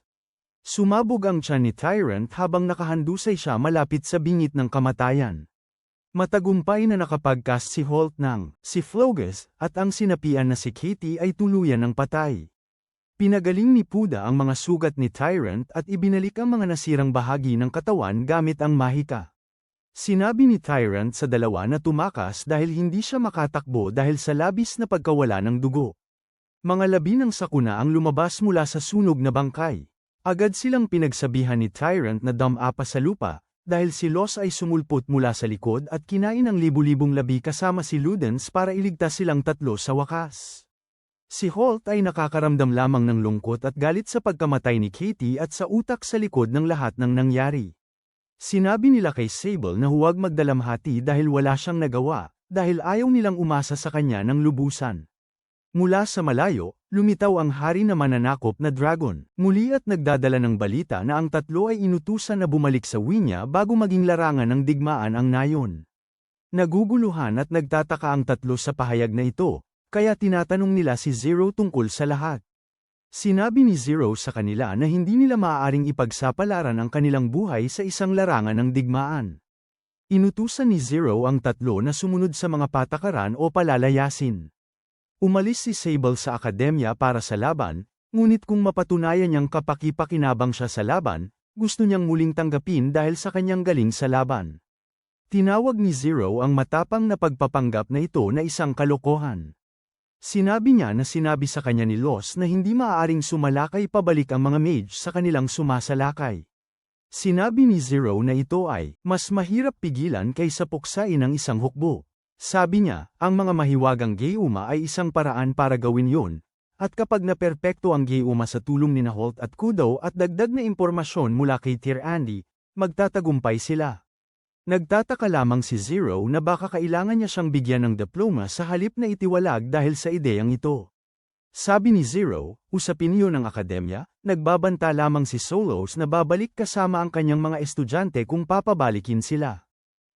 A: Sumabog ang tiyan ni Tyrant habang nakahandusay siya malapit sa bingit ng kamatayan. Matagumpay na nakapag-cast si Holt ng si Flogus at ang sinapian na si Katie ay tuluyan ng patay. Pinagaling ni Puda ang mga sugat ni Tyrant at ibinalik ang mga nasirang bahagi ng katawan gamit ang mahika. Sinabi ni Tyrant sa dalawa na tumakas dahil hindi siya makatakbo dahil sa labis na pagkawala ng dugo. Mga labi ng sakuna ang lumabas mula sa sunog na bangkay. Agad silang pinagsabihan ni Tyrant na dumapa sa lupa, dahil si Lois ay sumulpot mula sa likod at kinain ang libu-libong labi kasama si Ludens para iligtas silang tatlo sa wakas. Si Holt ay nakakaramdam lamang ng lungkot at galit sa pagkamatay ni Katie at sa utak sa likod ng lahat ng nangyari. Sinabi nila kay Sable na huwag magdalamhati dahil wala siyang nagawa, dahil ayaw nilang umasa sa kanya ng lubusan. Mula sa malayo, lumitaw ang hari na mananakop na dragon, muli at nagdadala ng balita na ang tatlo ay inutusan na bumalik sa Winya bago maging larangan ng digmaan ang nayon. Naguguluhan at nagtataka ang tatlo sa pahayag na ito, kaya tinatanong nila si Zero tungkol sa lahat. Sinabi ni Zero sa kanila na hindi nila maaaring ipagsapalaran ang kanilang buhay sa isang larangan ng digmaan. Inutusan ni Zero ang tatlo na sumunod sa mga patakaran o palalayasin. Umalis si Sable sa akademya para sa laban, ngunit kung mapatunayan niyang kapaki-pakinabang siya sa laban, gusto niyang muling tanggapin dahil sa kanyang galing sa laban. Tinawag ni Zero ang matapang na pagpapanggap na ito na isang kalokohan. Sinabi niya na sinabi sa kanya ni Lois na hindi maaaring sumalakay pabalik ang mga mage sa kanilang sumasalakay. Sinabi ni Zero na ito ay mas mahirap pigilan kaysa puksain ang isang hukbo. Sabi niya, ang mga mahiwagang Geuma ay isang paraan para gawin yun, at kapag naperpekto ang Geuma sa tulong ni Holt at Kudo at dagdag na impormasyon mula kay Tir Andy, magtatagumpay sila. Nagtataka lamang si Zero na baka kailangan niya siyang bigyan ng diploma sa halip na itiwalag dahil sa ideyang ito. Sabi ni Zero, usapin niyo ng akademya, nagbabanta lamang si Solos na babalik kasama ang kanyang mga estudyante kung papabalikin sila.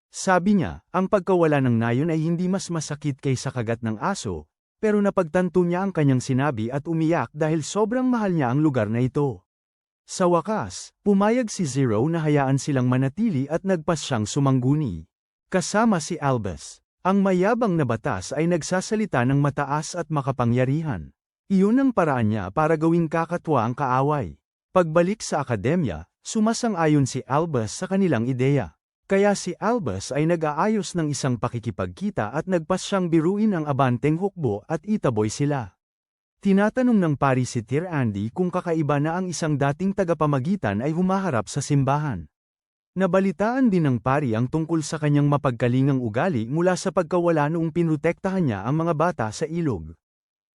A: Sabi niya, ang pagkawala ng nayon ay hindi mas masakit kaysa kagat ng aso, pero napagtanto niya ang kanyang sinabi at umiyak dahil sobrang mahal niya ang lugar na ito. Sa wakas, pumayag si Zero na hayaan silang manatili at nagpas siyang sumangguni. Kasama si Albus. Ang mayabang na batas ay nagsasalita ng mataas at makapangyarihan. Iyon ang paraan niya para gawing kakatwa ang kaaway. Pagbalik sa akademya, sumasang-ayon si Albus sa kanilang ideya. Kaya si Albus ay nag-aayos ng isang pakikipagkita at nagpas siyang biruin ang abanteng hukbo at itaboy sila. Tinatanong ng pari si Tir Andy kung kakaiba na ang isang dating tagapamagitan ay humaharap sa simbahan. Nabalitaan din ng pari ang tungkol sa kanyang mapagkalingang ugali mula sa pagkawala noong pinutektahan niya ang mga bata sa ilog.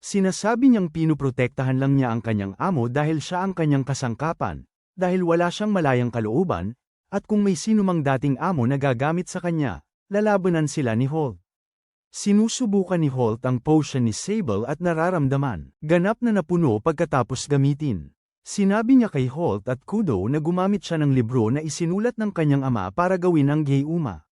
A: Sinasabi niyang pinuprotektahan lang niya ang kanyang amo dahil siya ang kanyang kasangkapan, dahil wala siyang malayang kalooban, at kung may sinumang dating amo na gagamit sa kanya, lalabanan sila ni Holt. Sinusubukan ni Holt ang potion ni Sable at nararamdaman, ganap na napuno pagkatapos gamitin. Sinabi niya kay Holt at Kudo na gumamit siya ng libro na isinulat ng kanyang ama para gawin ang Geuma.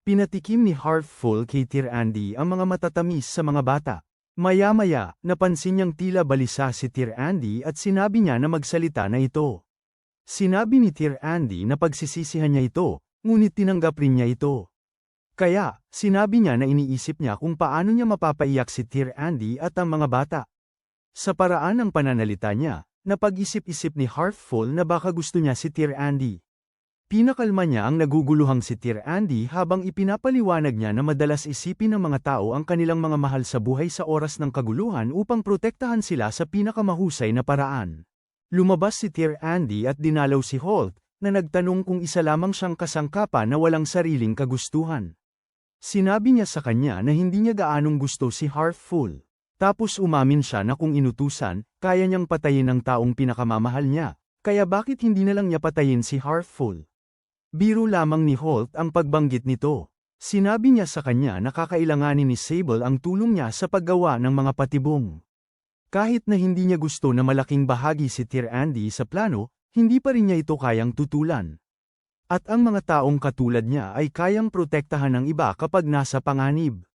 A: Pinatikim ni Heartful kay Tir Andy ang mga matatamis sa mga bata. Maya-maya, napansin niyang tila balisa si Tir Andy at sinabi niya na magsalita na ito. Sinabi ni Tir Andy na pagsisisihan niya ito, ngunit tinanggap rin niya ito. Kaya, sinabi niya na iniisip niya kung paano niya mapapaiyak si Tir Andy at ang mga bata. Sa paraan ng pananalita niya, napag-isip-isip ni Heartful na baka gusto niya si Tir Andy. Pinakalma niya ang naguguluhang si Tir Andy habang ipinapaliwanag niya na madalas isipin ng mga tao ang kanilang mga mahal sa buhay sa oras ng kaguluhan upang protektahan sila sa pinakamahusay na paraan. Lumabas si Tir Andy at dinalaw si Holt, na nagtanong kung isa lamang siyang kasangkapan na walang sariling kagustuhan. Sinabi niya sa kanya na hindi niya gaanong gusto si Heartful. Tapos umamin siya na kung inutusan, kaya niyang patayin ang taong pinakamamahal niya, kaya bakit hindi na lang niya patayin si Heartful? Biro lamang ni Holt ang pagbanggit nito. Sinabi niya sa kanya na kakailanganin ni Sable ang tulong niya sa paggawa ng mga patibong. Kahit na hindi niya gusto na malaking bahagi si Tir Andy sa plano, hindi pa rin niya ito kayang tutulan. At ang mga taong katulad niya ay kayang protektahan ng iba kapag nasa panganib.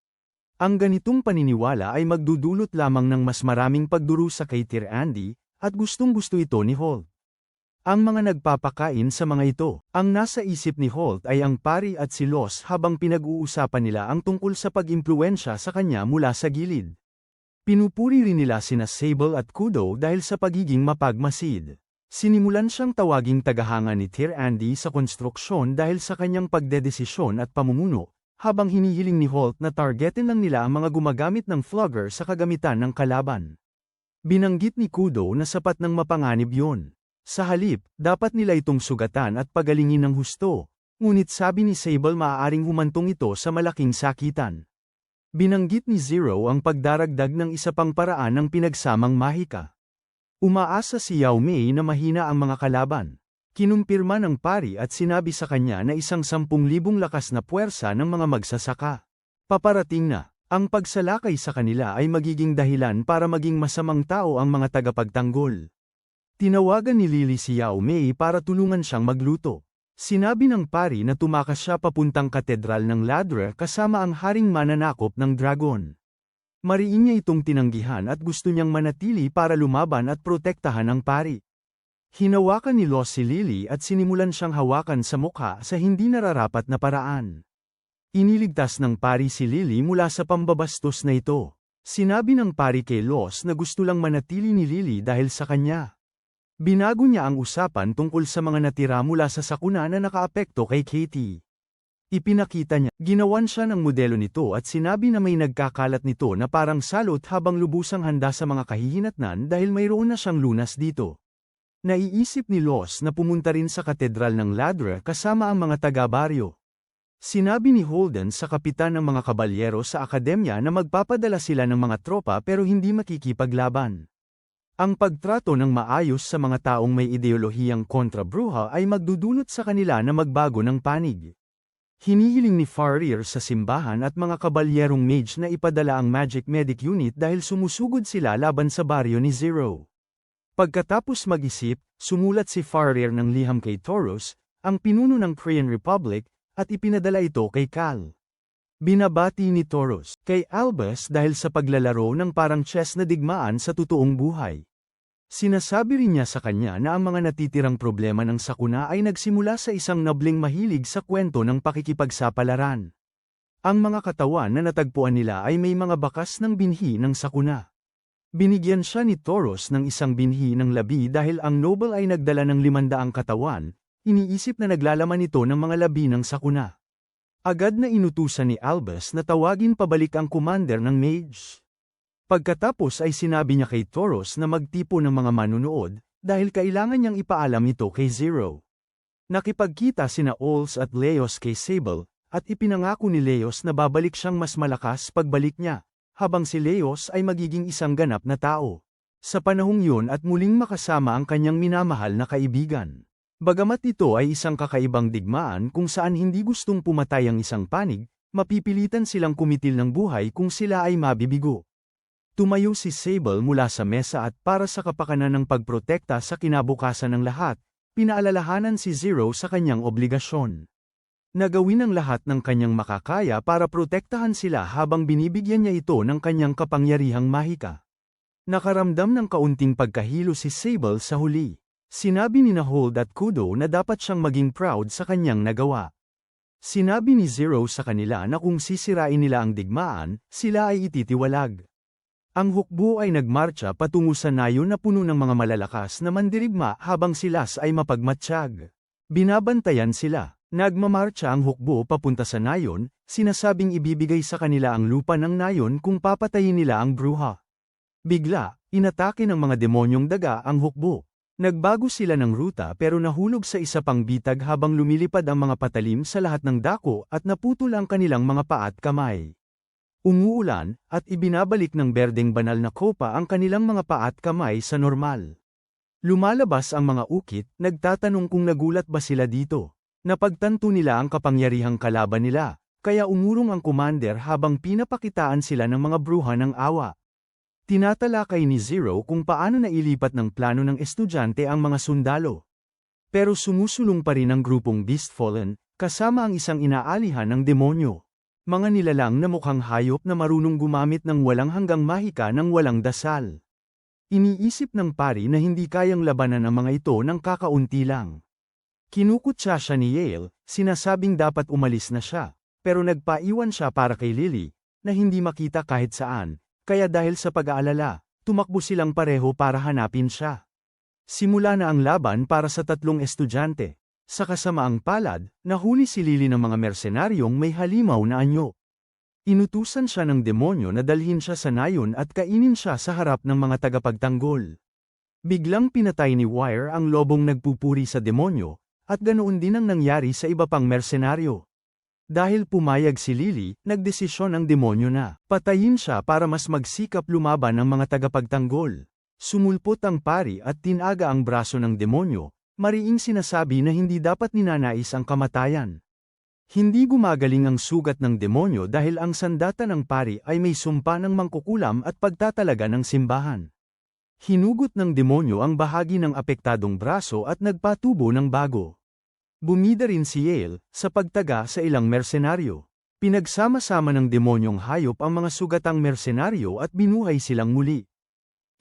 A: Ang ganitong paniniwala ay magdudulot lamang ng mas maraming pagdurusa kay Tir Andy, at gustong-gusto ito ni Holt. Ang mga nagpapakain sa mga ito, ang nasa isip ni Holt ay ang pari at si Los habang pinag-uusapan nila ang tungkol sa pag-impluwensya sa kanya mula sa gilid. Pinupuri rin nila sina Sable at Kudo dahil sa pagiging mapagmasid. Sinimulan siyang tawaging tagahanga ni Tir Andy sa konstruksyon dahil sa kanyang pagdedesisyon at pamumuno, habang hinihiling ni Holt na targetin lang nila ang mga gumagamit ng flogger sa kagamitan ng kalaban. Binanggit ni Kudo na sapat ng mapanganib yun. Sa halip, dapat nila itong sugatan at pagalingin ng husto, ngunit sabi ni Sable maaaring humantong ito sa malaking sakitan. Binanggit ni Zero ang pagdaragdag ng isa pang paraan ng pinagsamang mahika. Umaasa si Yao Mei na mahina ang mga kalaban. Kinumpirma ng pari at sinabi sa kanya na 10,000 lakas na puwersa ng mga magsasaka. Paparating na, ang pagsalakay sa kanila ay magiging dahilan para maging masamang tao ang mga tagapagtanggol. Tinawagan ni Lily si Yao Mei para tulungan siyang magluto. Sinabi ng pari na tumakas siya papuntang katedral ng Ladra kasama ang haring mananakop ng dragon. Mariin niya itong tinanggihan at gusto niyang manatili para lumaban at protektahan ang pari. Hinawakan ni Los si Lily at sinimulan siyang hawakan sa mukha sa hindi nararapat na paraan. Iniligtas ng pari si Lily mula sa pambabastos na ito. Sinabi ng pari kay Los na gusto lang manatili ni Lily dahil sa kanya. Binago niya ang usapan tungkol sa mga natira mula sa sakuna na nakaapekto kay Katie. Ipinakita niya, ginawan siya ng modelo nito at sinabi na may nagkakalat nito na parang salot habang lubusang handa sa mga kahihinatnan dahil mayroon na siyang lunas dito. Naiisip ni Los na pumunta rin sa katedral ng Ladra kasama ang mga taga-baryo. Sinabi ni Holden sa kapitan ng mga kabalyero sa akademya na magpapadala sila ng mga tropa pero hindi makikipaglaban. Ang pagtrato ng maayos sa mga taong may ideolohiyang kontra-bruha ay magdudulot sa kanila na magbago ng panig. Hinihiling ni Farir sa simbahan at mga kabalyerong mage na ipadala ang Magic Medic Unit dahil sumusugod sila laban sa baryo ni Zero. Pagkatapos mag-isip, sumulat si Farir ng liham kay Taurus, ang pinuno ng Korean Republic, at ipinadala ito kay Cal. Binabati ni Taurus kay Albus dahil sa paglalaro ng parang chess na digmaan sa totoong buhay. Sinasabi rin niya sa kanya na ang mga natitirang problema ng sakuna ay nagsimula sa isang nobling mahilig sa kwento ng pakikipagsapalaran. Ang mga katawan na natagpuan nila ay may mga bakas ng binhi ng sakuna. Binigyan siya ni Taurus ng isang binhi ng labi dahil ang noble ay nagdala ng 500 katawan, iniisip na naglalaman ito ng mga labi ng sakuna. Agad na inutusan ni Albus na tawagin pabalik ang commander ng mage. Pagkatapos ay sinabi niya kay Taurus na magtipo ng mga manunood, dahil kailangan niyang ipaalam ito kay Zero. Nakipagkita sina Ols at Leos kay Sable, at ipinangako ni Leos na babalik siyang mas malakas pagbalik niya, habang si Leos ay magiging isang ganap na tao. Sa panahong yun at muling makasama ang kanyang minamahal na kaibigan. Bagamat ito ay isang kakaibang digmaan kung saan hindi gustong pumatay ang isang panig, mapipilitan silang kumitil ng buhay kung sila ay mabibigo. Tumayo si Sable mula sa mesa at para sa kapakanan ng pagprotekta sa kinabukasan ng lahat, pinaalalahanan si Zero sa kanyang obligasyon. Nagawin ang lahat ng kanyang makakaya para protektahan sila habang binibigyan niya ito ng kanyang kapangyarihang mahika. Nakaramdam ng kaunting pagkahilo si Sable sa huli. Sinabi ni Hold at Kudo na dapat siyang maging proud sa kanyang nagawa. Sinabi ni Zero sa kanila na kung sisirain nila ang digmaan, sila ay ititiwalag. Ang hukbo ay nagmarcha patungo sa nayon na puno ng mga malalakas na mandirigma habang silas ay mapagmatsyag. Binabantayan sila. Nagmamarcha ang hukbo papunta sa nayon, sinasabing ibibigay sa kanila ang lupa ng nayon kung papatayin nila ang bruha. Bigla, inatake ng mga demonyong daga ang hukbo. Nagbago sila ng ruta pero nahulog sa isa pang bitag habang lumilipad ang mga patalim sa lahat ng dako at naputol ang kanilang mga paa at kamay. Umuulan, at ibinabalik ng berdeng banal na kopa ang kanilang mga paa at kamay sa normal. Lumalabas ang mga ukit, nagtatanong kung nagulat ba sila dito. Napagtanto nila ang kapangyarihang kalaban nila, kaya umurong ang commander habang pinapakitaan sila ng mga bruha ng awa. Tinatalakay ni Zero kung paano nailipat ng plano ng estudyante ang mga sundalo. Pero sumusulong pa rin ang grupong Beastfallen, kasama ang isang inaalihan ng demonyo. Mga nilalang na mukhang hayop na marunong gumamit ng walang hanggang mahika ng walang dasal. Iniisip ng pari na hindi kayang labanan ang mga ito ng kakaunti lang. Kinukutsa siya ni Yale, sinasabing dapat umalis na siya, pero nagpaiwan siya para kay Lily, na hindi makita kahit saan. Kaya dahil sa pag-aalala, tumakbo silang pareho para hanapin siya. Simula na ang laban para sa tatlong estudyante. Sa kasamaang palad, nahuli si Lily ng mga mersenaryong may halimaw na anyo. Inutusan siya ng demonyo na dalhin siya sa nayon at kainin siya sa harap ng mga tagapagtanggol. Biglang pinatay ni Wire ang lobong nagpupuri sa demonyo, at ganoon din ang nangyari sa iba pang mersenaryo. Dahil pumayag si Lily, nagdesisyon ang demonyo na patayin siya para mas magsikap lumaban ang mga tagapagtanggol. Sumulpot ang pari at tinaga ang braso ng demonyo, mariing sinasabi na hindi dapat ninanais ang kamatayan. Hindi gumagaling ang sugat ng demonyo dahil ang sandata ng pari ay may sumpa ng mangkukulam at pagtatalaga ng simbahan. Hinugot ng demonyo ang bahagi ng apektadong braso at nagpatubo ng bago. Bumida rin si Yale sa pagtaga sa ilang mersenaryo. Pinagsama-sama ng demonyong hayop ang mga sugatang mersenaryo at binuhay silang muli.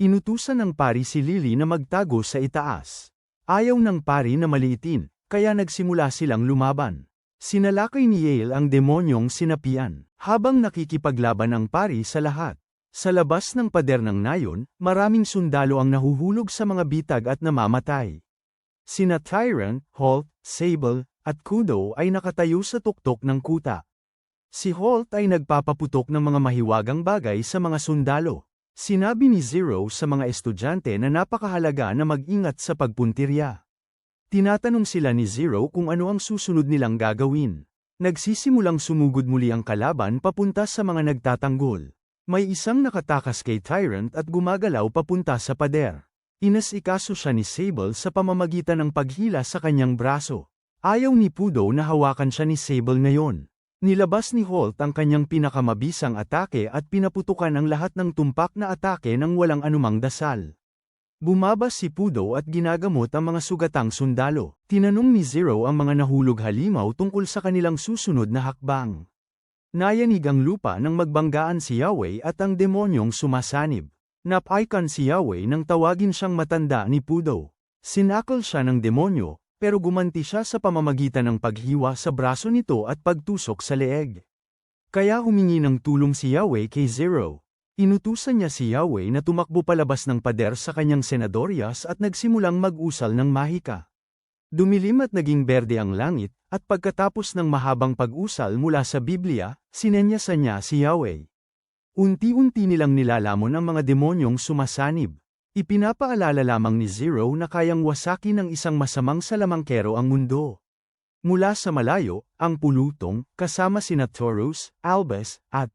A: Inutusan ng pari si Lily na magtago sa itaas. Ayaw ng pari na maliitin, kaya nagsimula silang lumaban. Sinalakay ni Yale ang demonyong sinapian, habang nakikipaglaban ang pari sa lahat. Sa labas ng pader ng nayon, maraming sundalo ang nahuhulog sa mga bitag at namamatay. Sina Tyrant, Holt, Sable, at Kudo ay nakatayo sa tuktok ng kuta. Si Holt ay nagpapaputok ng mga mahiwagang bagay sa mga sundalo. Sinabi ni Zero sa mga estudyante na napakahalaga na mag-ingat sa pagpuntirya. Tinatanong sila ni Zero kung ano ang susunod nilang gagawin. Nagsisimulang sumugod muli ang kalaban papunta sa mga nagtatanggol. May isang nakatakas kay Tyrant at gumagalaw papunta sa pader. Inasikaso siya ni Sable sa pamamagitan ng paghila sa kanyang braso. Ayaw ni Pudo na hawakan siya ni Sable ngayon. Nilabas ni Holt ang kanyang pinakamabisang atake at pinaputukan ang lahat ng tumpak na atake ng walang anumang dasal. Bumaba si Pudo at ginagamot ang mga sugatang sundalo. Tinanong ni Zero ang mga nahulog halimaw tungkol sa kanilang susunod na hakbang. Nayanig ang lupa nang magbanggaan si Yahweh at ang demonyong sumasanib. Napaikan si Yahweh nang tawagin siyang matanda ni Pudo. Sinakal siya ng demonyo, pero gumanti siya sa pamamagitan ng paghiwa sa braso nito at pagtusok sa leeg. Kaya humingi ng tulong si Yahweh kay Zero. Inutusan niya si Yahweh na tumakbo palabas ng pader sa kanyang senadoryas at nagsimulang mag-usal ng mahika. Dumilim at naging berde ang langit, at pagkatapos ng mahabang pag-usal mula sa Biblia, sinenyasan niya si Yahweh. Unti-unti nilang nilalamon ang mga demonyong sumasanib. Ipinapaalala lamang ni Zero na kayang wasakin ng isang masamang salamangkero ang mundo. Mula sa malayo, ang pulutong, kasama sina Taurus, Albus, at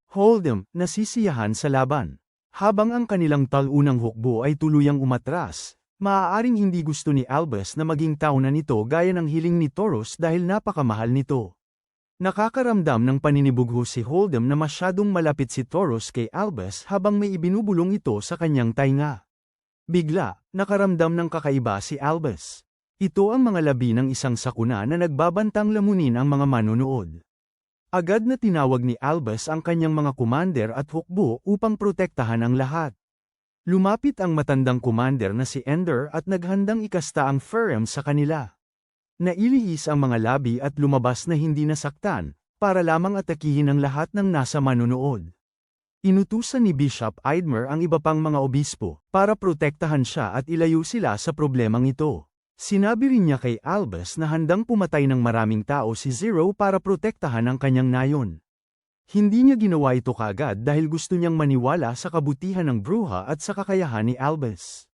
A: Hold'em, nasisiyahan sa laban. Habang ang kanilang talunang hukbo ay tuluyang umatras, maaaring hindi gusto ni Albus na maging taunan nito gaya ng hiling ni Taurus dahil napakamahal nito. Nakakaramdam ng paninibugho si Hold'em na masyadong malapit si Taurus kay Albus habang may ibinubulong ito sa kanyang tainga. Bigla, nakaramdam ng kakaiba si Albus. Ito ang mga labi ng isang sakuna na nagbabantang lamunin ang mga manonood. Agad na tinawag ni Albus ang kanyang mga commander at hukbo upang protektahan ang lahat. Lumapit ang matandang commander na si Ender at naghandang ikasta ang Ferem sa kanila. Nailihis ang mga labi at lumabas na hindi nasaktan, para lamang atakihin ang lahat ng nasa manunood. Inutusan ni Bishop Idmer ang iba pang mga obispo, para protektahan siya at ilayo sila sa problemang ito. Sinabi rin niya kay Albus na handang pumatay ng maraming tao si Zero para protektahan ang kanyang nayon. Hindi niya ginawa ito kaagad dahil gusto niyang maniwala sa kabutihan ng bruha at sa kakayahan ni Albus.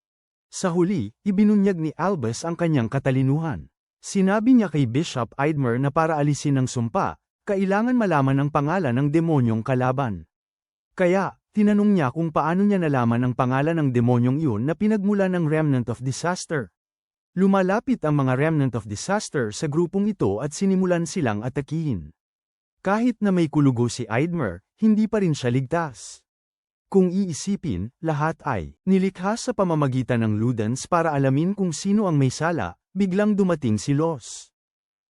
A: Sa huli, ibinunyag ni Albus ang kanyang katalinuhan. Sinabi niya kay Bishop Idmer na para alisin ang sumpa, kailangan malaman ang pangalan ng demonyong kalaban. Kaya, tinanong niya kung paano niya nalaman ang pangalan ng demonyong iyon na pinagmula ng Remnant of Disaster. Lumalapit ang mga Remnant of Disaster sa grupong ito at sinimulan silang atakihin. Kahit na may kulugo si Idmer, hindi pa rin siya ligtas. Kung iisipin, lahat ay nilikha sa pamamagitan ng Ludens para alamin kung sino ang may sala, biglang dumating si Los.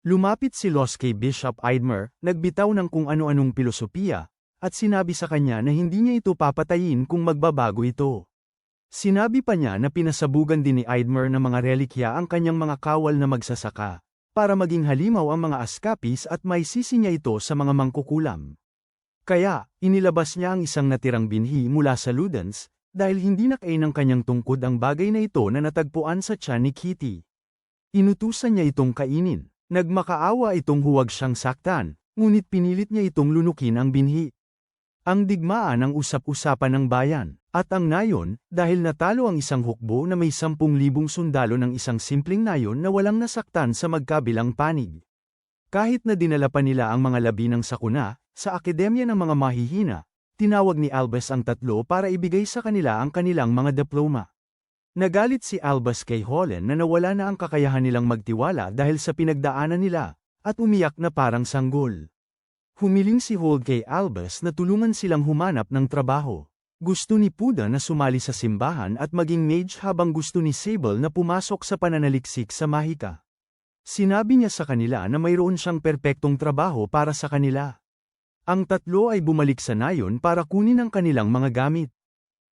A: Lumapit si Los kay Bishop Idmer, nagbitaw ng kung ano-anong pilosopiya, at sinabi sa kanya na hindi niya ito papatayin kung magbabago ito. Sinabi pa niya na pinasabugan din ni Idmer ng mga relikya ang kanyang mga kawal na magsasaka, para maging halimaw ang mga askapis at may sisi niya ito sa mga mangkukulam. Kaya, inilabas niya ang isang natirang binhi mula sa Ludens, dahil hindi nakain ng kanyang tungkod ang bagay na ito na natagpuan sa tiyan ni Kitty. Inutusan niya itong kainin. Nagmakaawa itong huwag siyang saktan, ngunit pinilit niya itong lunukin ang binhi. Ang digmaan ang usap-usapan ng bayan, at ang nayon, dahil natalo ang isang hukbo na may 10,000 sundalo ng isang simpleng nayon na walang nasaktan sa magkabilang panig. Kahit na dinala pa nila ang mga labi ng sakuna, sa akademya ng mga mahihina, tinawag ni Albus ang tatlo para ibigay sa kanila ang kanilang mga diploma. Nagalit si Albus kay Holland na nawala na ang kakayahan nilang magtiwala dahil sa pinagdaanan nila, at umiyak na parang sanggol. Humiling si Holt kay Albus na tulungan silang humanap ng trabaho. Gusto ni Puda na sumali sa simbahan at maging mage habang gusto ni Sable na pumasok sa pananaliksik sa mahika. Sinabi niya sa kanila na mayroon siyang perpektong trabaho para sa kanila. Ang tatlo ay bumalik sa nayon para kunin ang kanilang mga gamit.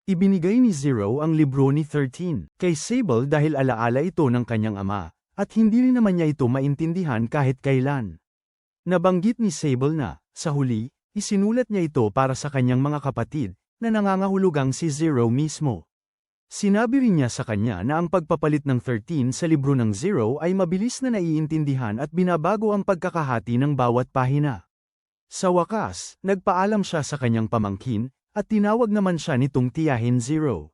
A: Ibinigay ni Zero ang libro ni 13 kay Sable dahil alaala ito ng kanyang ama, at hindi rin naman niya ito maintindihan kahit kailan. Nabanggit ni Sable na, sa huli, isinulat niya ito para sa kanyang mga kapatid, na nangangahulugang si Zero mismo. Sinabi rin niya sa kanya na ang pagpapalit ng 13 sa libro ng Zero ay mabilis na naiintindihan at binabago ang pagkakahati ng bawat pahina. Sa wakas, nagpaalam siya sa kanyang pamangkin, at tinawag naman siya nitong tiyahin Zero.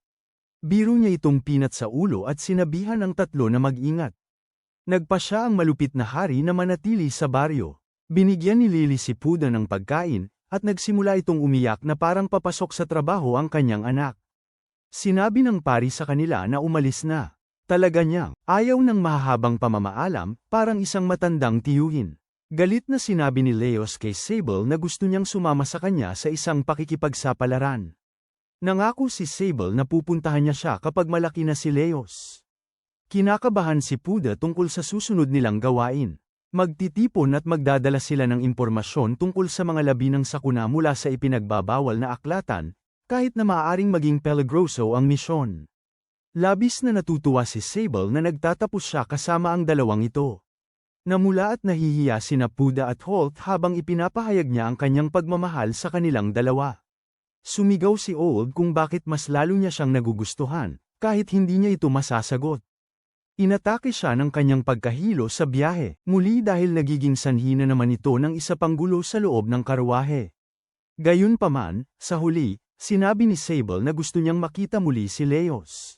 A: Biro niya itong pinat sa ulo at sinabihan ang tatlo na mag-ingat. Nagpa siya ang malupit na hari na manatili sa baryo. Binigyan ni Lily si Puda ng pagkain, at nagsimula itong umiyak na parang papasok sa trabaho ang kanyang anak. Sinabi ng pari sa kanila na umalis na. Talaga niyang ayaw ng mahahabang pamamaalam, parang isang matandang tiyuhin. Galit na sinabi ni Leos kay Sable na gusto niyang sumama sa kanya sa isang pakikipagsapalaran. Nangako si Sable na pupuntahan niya siya kapag malaki na si Leos. Kinakabahan si Puda tungkol sa susunod nilang gawain. Magtitipon at magdadala sila ng impormasyon tungkol sa mga labi ng sakuna mula sa ipinagbabawal na aklatan, kahit na maaaring maging peligroso ang misyon. Labis na natutuwa si Sable na nagtatapos siya kasama ang dalawang ito. Namula at nahihiya sina Puda at Holt habang ipinapahayag niya ang kanyang pagmamahal sa kanilang dalawa. Sumigaw si Old kung bakit mas lalo niya siyang nagugustuhan, kahit hindi niya ito masasagot. Inatake siya ng kanyang pagkahilo sa biyahe, muli dahil nagiging sanhi na naman ito ng isa pang gulo sa loob ng karwahe. Gayunpaman, sa huli, sinabi ni Sable na gusto niyang makita muli si Leos.